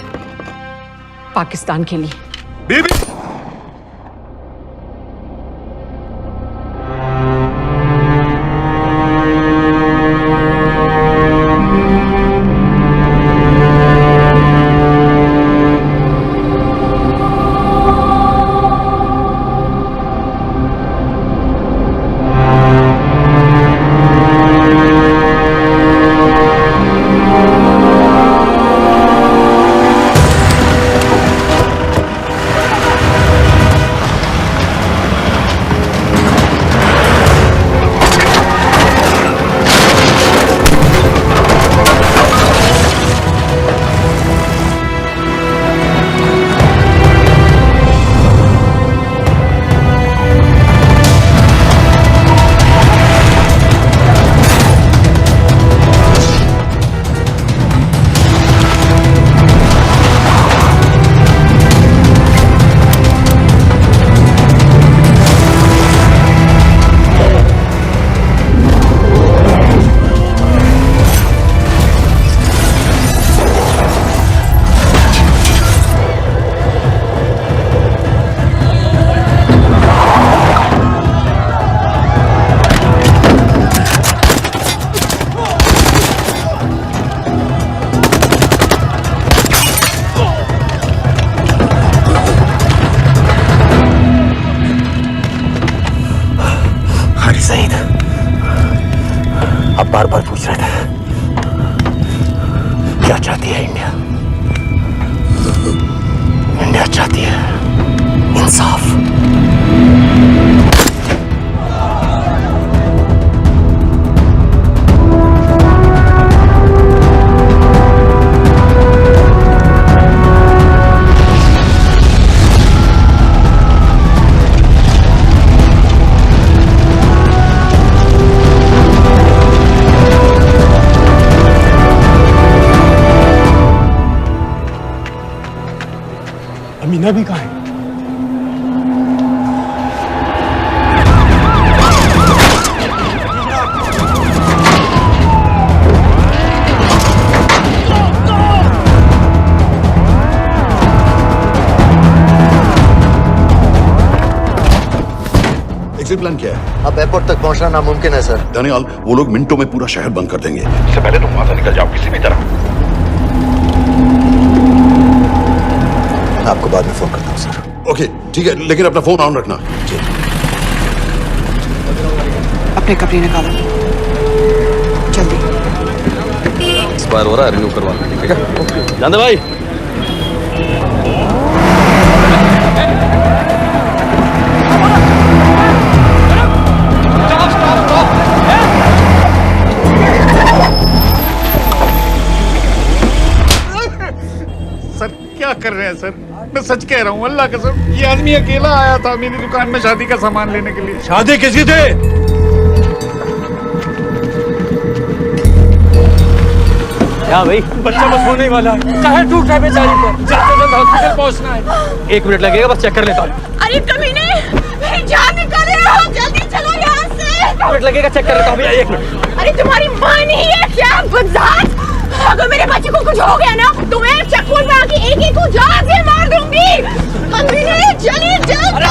पाकिस्तान के लिए। बीबी बार बार पूछ रहा था क्या चाहती है इंडिया। इंडिया चाहती है इंसाफ। अमीना भी कहाँ है? एग्जिट प्लान क्या है? अब एयरपोर्ट तक पहुंचना नामुमकिन है सर। दानियाल, वो लोग मिनटों में पूरा शहर बंद कर देंगे। इससे पहले तुम वहां से निकल जाओ किसी भी तरह। आपको बाद में फोन करता हूँ सर। ओके ठीक है, लेकिन अपना फोन ऑन रखना। जी। अपने कपड़े निकालो जल्दी। एक्सपायर हो रहा है, रिन्यू करवा लेंगे। ठीक है जानते भाई। सर क्या कर रहे हैं सर? मैं सच कह रहा हूँ, अल्लाह कसम, ये आदमी अकेला आया था मेरी दुकान में शादी का सामान लेने के लिए। शादी किसकी थी? क्या भाई, बच्चा बस होने ही वाला है। चाहे टूट है बेचारी पर, जल्द से जल्द हॉस्पिटल पहुंचना है। 1 मिनट लगेगा, बस चेक कर लेता हूँ। अरे कमीने, मेरी जान निकाल रहे हो, जल्दी चलो यहाँ से। 1 मिनट लगेगा, चेक कर लेता हूँ भैया, 1 मिनट। अरे तुम्हारी माँ नहीं है क्या गुजरात? अगर मेरे बच्चे को कुछ हो गया ना, तो मैं चक्कू में आके एक को जान से मार दूंगी। कमीने चलिए जल्द।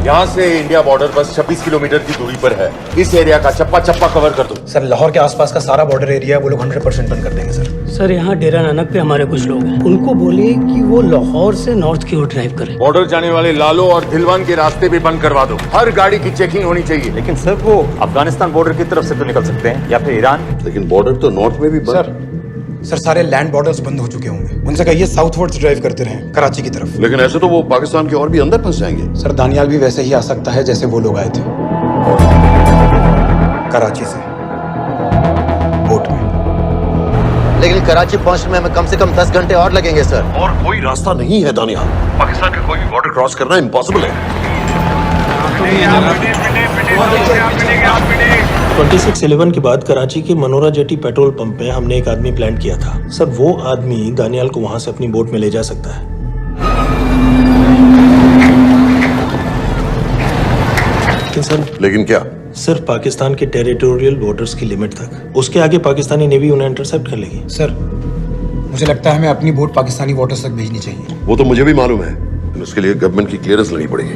यहाँ से इंडिया बॉर्डर बस 26 किलोमीटर की दूरी पर है। इस एरिया का चप्पा चप्पा कवर कर दो। सर लाहौर के आसपास का सारा बॉर्डर एरिया वो लोग 100% बंद कर देंगे सर। सर यहाँ डेरा नानक पे हमारे कुछ लोग हैं, उनको बोले कि वो लाहौर से नॉर्थ की ओर ड्राइव करें। बॉर्डर जाने वाले लालो और धिलवान के रास्ते भी बंद करवा दो। हर गाड़ी की चेकिंग होनी चाहिए। लेकिन सर वो अफगानिस्तान बॉर्डर की तरफ से तो निकल सकते हैं, या फिर ईरान। लेकिन बॉर्डर तो नॉर्थ में भी बंद। सर सारे लैंड बॉर्डर्स बंद हो चुके होंगे, उनसे कहिए साउथवर्ड्स ड्राइव करते रहें कराची की तरफ। लेकिन ऐसे तो वो पाकिस्तान के और भी अंदर फंस जाएंगे। सर दानियाल भी वैसे ही आ सकता है जैसे वो लोग आए थे, कराची से बोट में। लेकिन कराची पहुंचने में हमें कम से कम 10 घंटे और लगेंगे सर। और कोई रास्ता नहीं है दानियाल, पाकिस्तान का कोई भी बॉर्डर क्रॉस करना इम्पॉसिबल है। 26/11 के बाद कराची के मनोरा जेटी पेट्रोल पंप पे हमने एक आदमी प्लान किया था। सर वो आदमी दानियाल को वहां से अपनी बोट में ले जा सकता है। लेकिन क्या? सिर्फ पाकिस्तान के टेरिटोरियल बॉर्डर्स की लिमिट तक। उसके आगे पाकिस्तानी नेवी उन्हें इंटरसेप्ट कर लेगी। सर मुझे लगता है हमें अपनी बोट पाकिस्तानी वाटर्स तक भेजनी चाहिए। वो तो मुझे भी मालूम है, लेकिन उसके लिए गवर्नमेंट की क्लियरेंस लेनी पड़ेगी।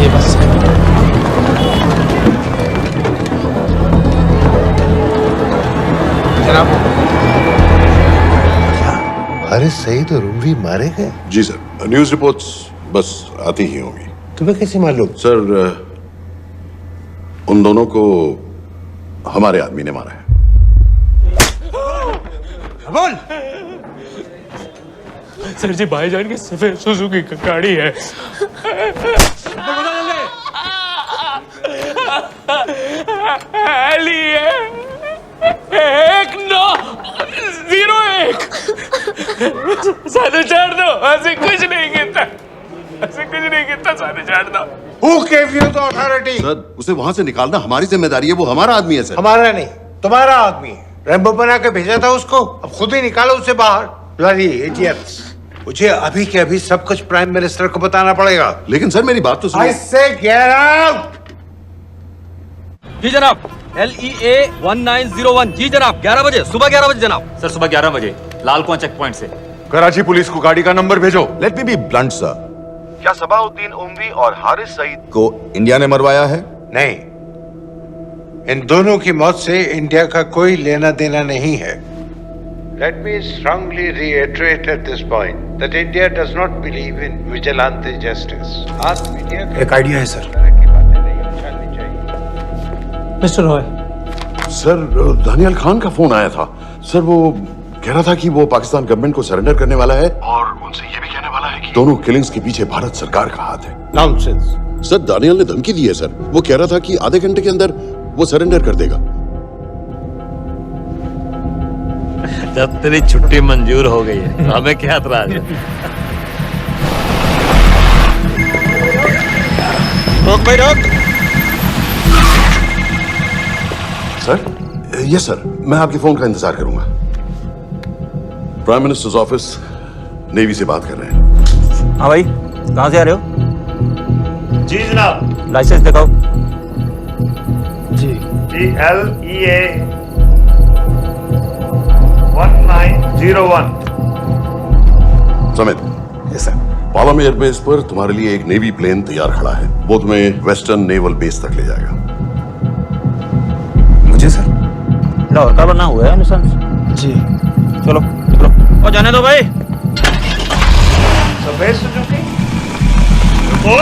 ये बस जनाब, हारिस सईद और रुमवी मारे गए? जी सर, न्यूज रिपोर्ट्स बस आती ही होंगी। तुम्हें कैसे मालूम? सर उन दोनों को हमारे आदमी ने मारा है। बोल। सर जी भाईजान की सफेद सुजुकी की गाड़ी है। एली है 1901। सारे छोड़ दो, ऐसे कुछ नहीं गिनता, ऐसे कुछ नहीं गिनता, सारे छोड़ दो। Who gave you the authority? Sir उसे वहां से निकालना हमारी जिम्मेदारी है, वो हमारा आदमी है सर। हमारा नहीं, तुम्हारा आदमी है। रैम्बो बना के भेजा था उसको, अब खुद ही निकालो उसे बाहर। Bloody idiots! मुझे अभी के अभी सब कुछ प्राइम मिनिस्टर को बताना पड़ेगा। लेकिन सर मेरी बात तो सुनो। I say get out! जी जनाब, LEA 1901। जी जनाब, 11 बजे, सुबह 11 बजे जनाब। सर सुबह 11 बजे लालकुआं चेक पॉइंट से। कराची पुलिस को गाड़ी का नंबर भेजो। Let me be blunt sir, क्या सबाउद्दीन उमवी और हारिस सईद को इंडिया ने मरवाया है? नहीं, इन दोनों की मौत से इंडिया का कोई लेना देना नहीं है। Let me strongly reiterate at this point that India does not believe in vigilante justice. आप मीडिया एक आइडिया है sir. Mister Roy. Sir Daniyal Khan का फोन आया था। सर वो कह रहा था कि वो पाकिस्तान गवर्नमेंट को सरेंडर करने वाला है और उनसे ये भी कहने वाला है कि दोनों किलिंग्स के पीछे भारत सरकार का हाथ है। नॉनसेंस। सर दानियाल ने धमकी दी है सर, वो कह रहा था कि आधे घंटे के अंदर वो सरेंडर कर देगा। जब तेरी छुट्टी मंजूर हो गई है तो हमें क्या एतराज है? रोक भाई रोक। सर यस सर, मैं आपके फोन का इंतजार करूंगा। प्राइम मिनिस्टर्स ऑफिस नेवी से बात कर रहे हैं। हाँ भाई, कहाँ से आ रहे हो? जी जनाब। लाइसेंस दिखाओ। जी LEA 1901। Samit. Yes sir. Palam airbase पर तुम्हारे लिए एक नेवी प्लेन तैयार खड़ा है, वो तुम्हें वेस्टर्न नेवल बेस तक ले जाएगा। मुझे सर? लाहौर का बना हुआ है निशान। जी चलो चलो, और जाने दो भाई। सफेद सुजुकी रुको।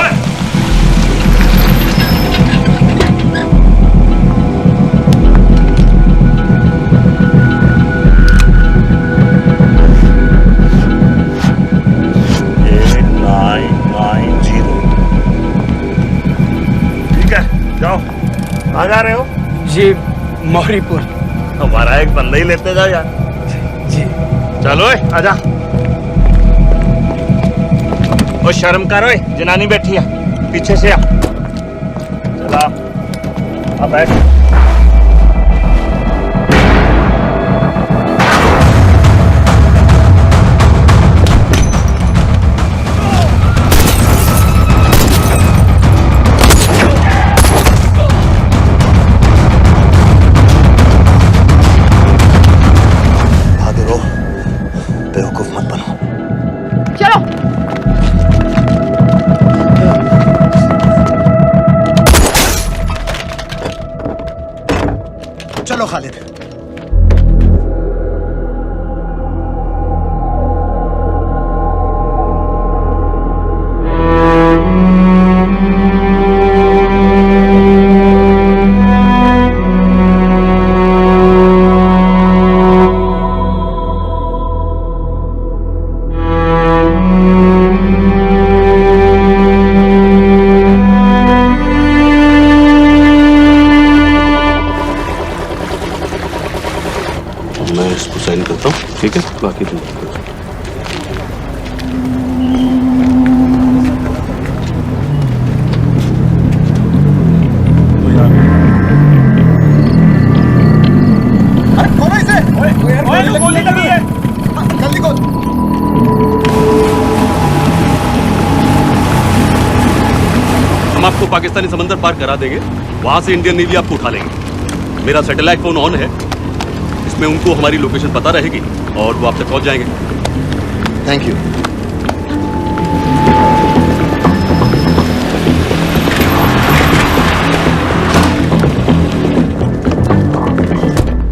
ठीक है, जाओ। कहाँ जा रहे हो? जी मौरीपुर। हमारा एक बंदा ही लेते जाओ यार। जी चलो आजा। ओ शर्म करो, जनानी बैठी है, पीछे से आ। चला अब बैठ। बेवकूफ मत बनो। चलो। चलो खालिद। मैं इसको साइन करता हूँ, ठीक है? बाकी तुम पाकिस्तानी समंदर पार करा देंगे, वहां से इंडियन नेवी आपको उठा लेंगे। मेरा सैटेलाइट फोन ऑन है, इसमें उनको हमारी लोकेशन पता रहेगी और वो आप तक पहुंच जाएंगे। Thank you.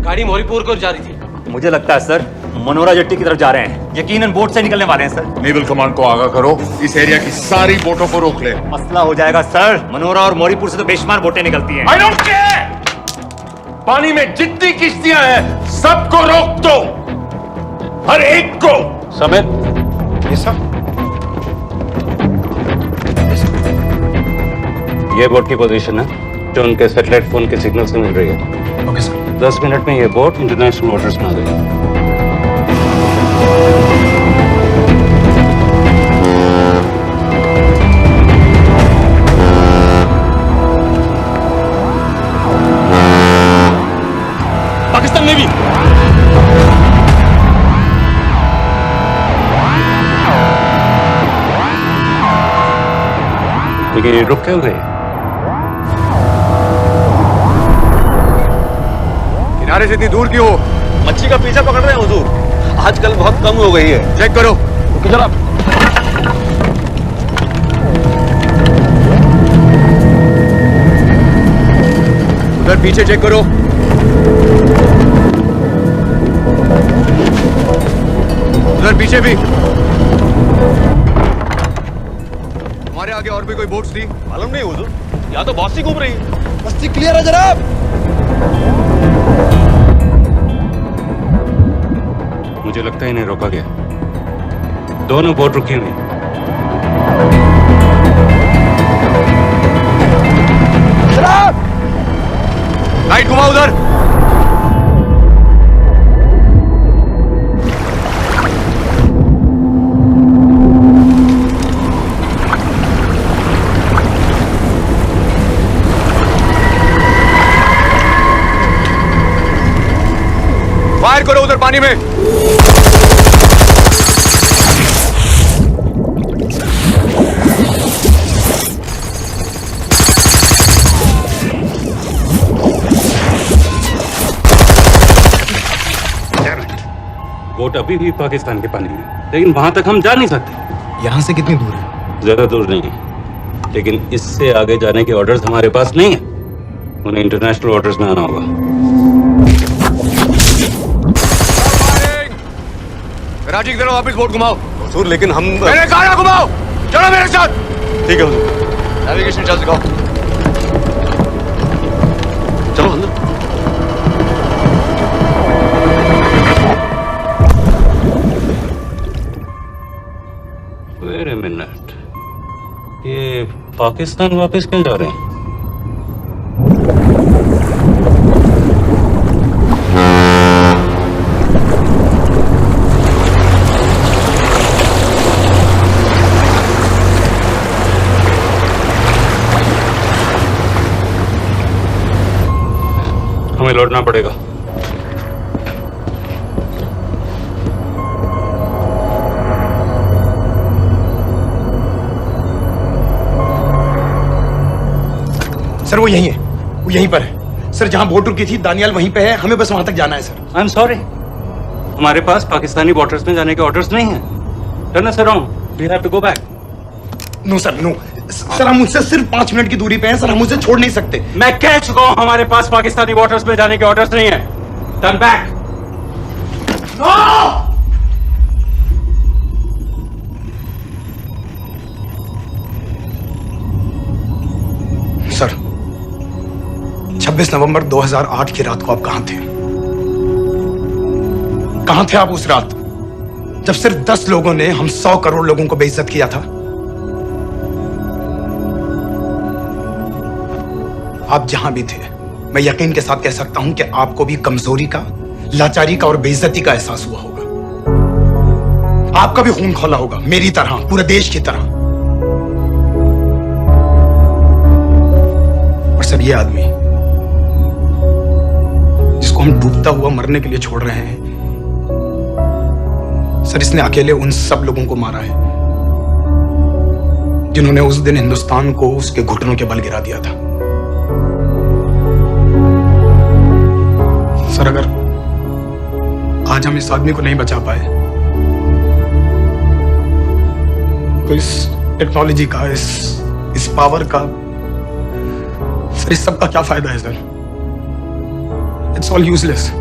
गाड़ी मोरीपुर को जा रही थी। मुझे लगता है सर मनोरा जेट्टी की तरफ जा रहे हैं, यकीनन बोट से निकलने वाले हैं सर। नेवल कमांड को आगाह करो, इस एरिया की सारी बोटों को रोक ले। मसला हो जाएगा सर, मनोरा और मोरीपुर से तो बेशुमार बोटें निकलती हैं। I don't care! पानी में जितनी किश्तियां हैं सबको रोक दो, हर एक को। समेत ये सब ये बोट की पोजीशन है जो उनके सैटेलाइट फोन के सिग्नल से मिल रही है। Okay sir. 10 मिनट में ये बोट इंटरनेशनल वाटर्स में आ गई। पाकिस्तान नेवी लेकिन ये रुक क्यों गए? किनारे से इतनी दूर क्यों हो? मच्छी का पीछा पकड़ रहे हैं हुजूर, आजकल बहुत कम हो गई है। चेक करो। ओके जनाब। उधर पीछे चेक करो। उधर पीछे भी। हमारे आगे और भी कोई बोट्स थी? मालूम नहीं हुजूर, यहाँ तो बहुत सी घूम रही है। बस्ती क्लियर है जनाब। मुझे लगता है इन्हें रोका गया, दोनों बोट रुकी हुई। जनाब! लाइट घुमाओ उधर। फायर करो उधर पानी में। बोट अभी भी पाकिस्तान के पानी में, लेकिन वहां तक हम जा नहीं सकते। यहाँ से कितनी दूर है? ज्यादा दूर नहीं है, लेकिन इससे आगे जाने के ऑर्डर्स हमारे पास नहीं है। उन्हें इंटरनेशनल वाटर्स में आना होगा। राजी की तरफ वापस बोट घुमाओ। हुजूर लेकिन हम मैंने कहा ना घुमाओ। चलो मेरे साथ। ठीक है हुजूर। नेविगेशन चार्ज दिखाओ। चलो अंदर। वेट अ मिनट, ये पाकिस्तान वापस क्यों जा रहे हैं? हमें लौटना पड़ेगा। सर वो यहीं है, वो यहीं पर है। सर जहां बोट रुकी थी दानियाल वहीं पे है, हमें बस वहां तक जाना है सर। आई एम सॉरी, हमारे पास पाकिस्तानी वाटर्स में जाने के ऑर्डर्स नहीं है। Turn us around, we have to go back. No sir no sir, हम उससे सिर्फ 5 मिनट की दूरी पे हैं सर, हम उसे छोड़ नहीं सकते। मैं कह चुका हूं हमारे पास पाकिस्तानी वाटर्स में जाने के ऑर्डर्स नहीं है। Turn back. सर 26 नवंबर 2008 की रात को आप कहां थे? कहां थे आप उस रात जब सिर्फ 10 लोगों ने हम 100 करोड़ लोगों को बेइज्जत किया था? आप जहां भी थे, मैं यकीन के साथ कह सकता हूं कि आपको भी कमजोरी का, लाचारी का और बेइज्जती का एहसास हुआ होगा। आपका भी खून खौला होगा, मेरी तरह, पूरे देश की तरह। और सर ये आदमी जिसको हम डूबता हुआ मरने के लिए छोड़ रहे हैं, सर इसने अकेले उन सब लोगों को मारा है जिन्होंने उस दिन हिंदुस्तान को उसके घुटनों के बल गिरा दिया था। सर, अगर आज हम इस आदमी को नहीं बचा पाए तो इस टेक्नोलॉजी का, इस पावर का, सर इस सब का क्या फायदा है सर? It's all useless.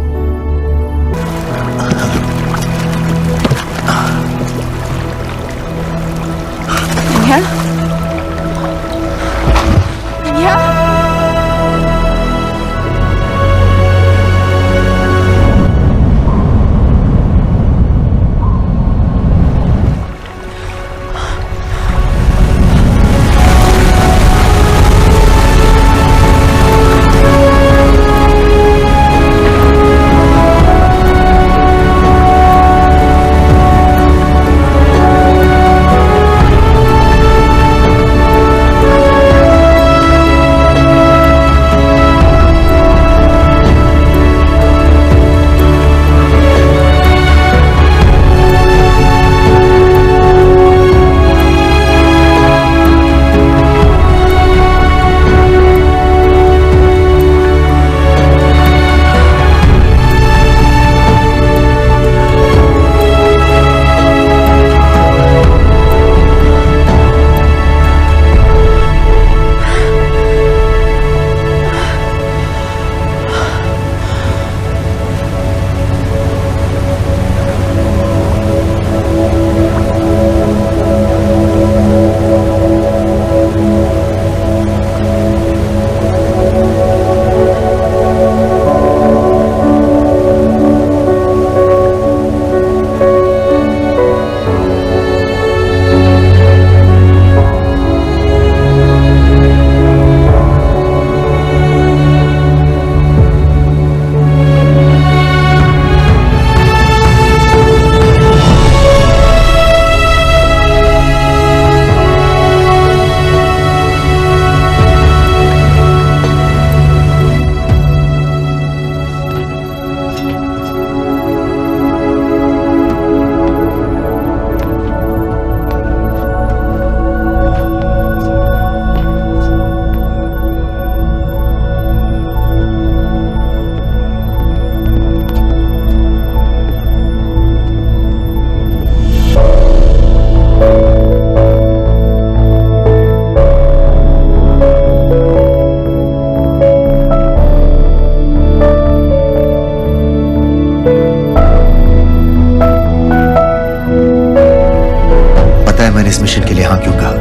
इस मिशन के लिए हाँ क्यों कहा?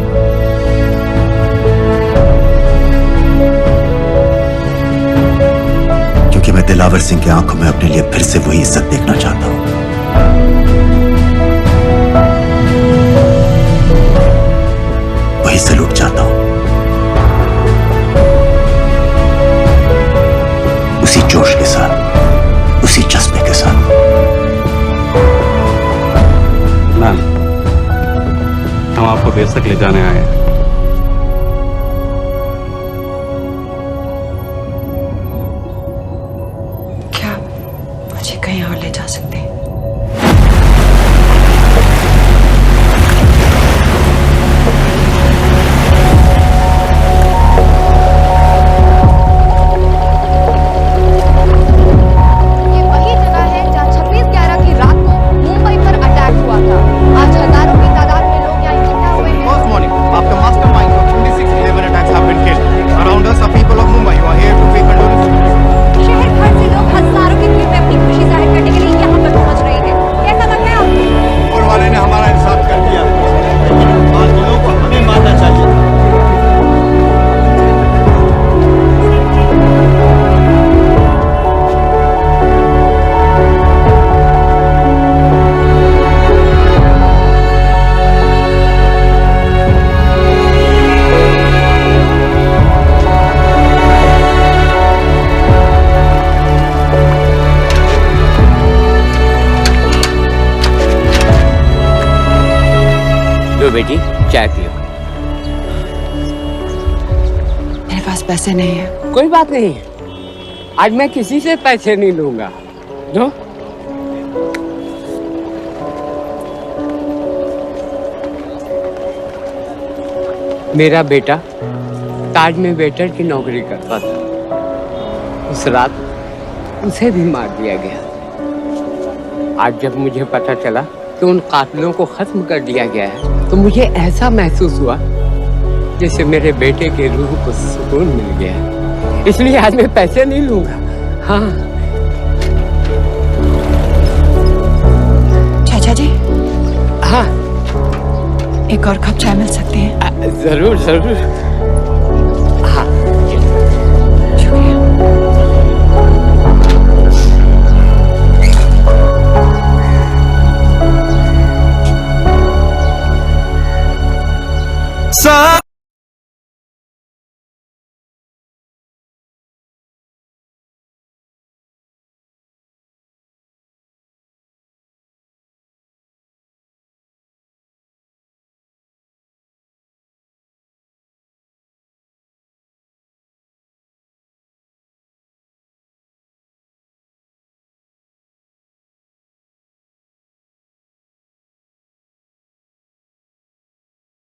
क्योंकि मैं दिलावर सिंह की आंखों में अपने लिए फिर से वही इज्जत देखना चाहता हूं, वही सलूट चाहता हूं, उसी जोश के साथ, उसी जज्बे के साथ। मैम, हम आपको बेस तक ले जाने आए हैं। क्या मुझे कहीं और ले जा सकते हैं? ये वही जगह है जहां 26/11 की रात को मुंबई पर अटैक हुआ था। आज हजारों की तादाद में लोग यहाँ इकट्ठा हुए हैं। First morning, after mastermind of 26/11 attacks have been killed, around us are people of Mumbai who are here to pay condolences. शहर भर से लोग हजारों की भीड़ में अपनी खुशी जाहिर करने के लिए यहाँ पर पहुँच रहे हैं। कैसा लग रहा है आपको? ऊपर वाले ने हमारा इंसाफ कर दिया, बादलों को हमें मानना चाहिए। लो बेटी, चाय पियो। मेरे पास पैसे नहीं है। कोई बात नहीं, आज मैं किसी से पैसे नहीं लूंगा। लो। मेरा बेटा ताज में वेटर की नौकरी करता था। उस रात उसे भी मार दिया गया। आज जब मुझे पता चला कि उन कातिलों को खत्म कर दिया गया है तो मुझे ऐसा महसूस हुआ जैसे मेरे बेटे के रूह को सुकून मिल गया है। इसलिए आज मैं पैसे नहीं लूंगा। हाँ चाचा जी, हाँ, एक और कप चाय मिल सकती है? जरूर जरूर। हाँ सब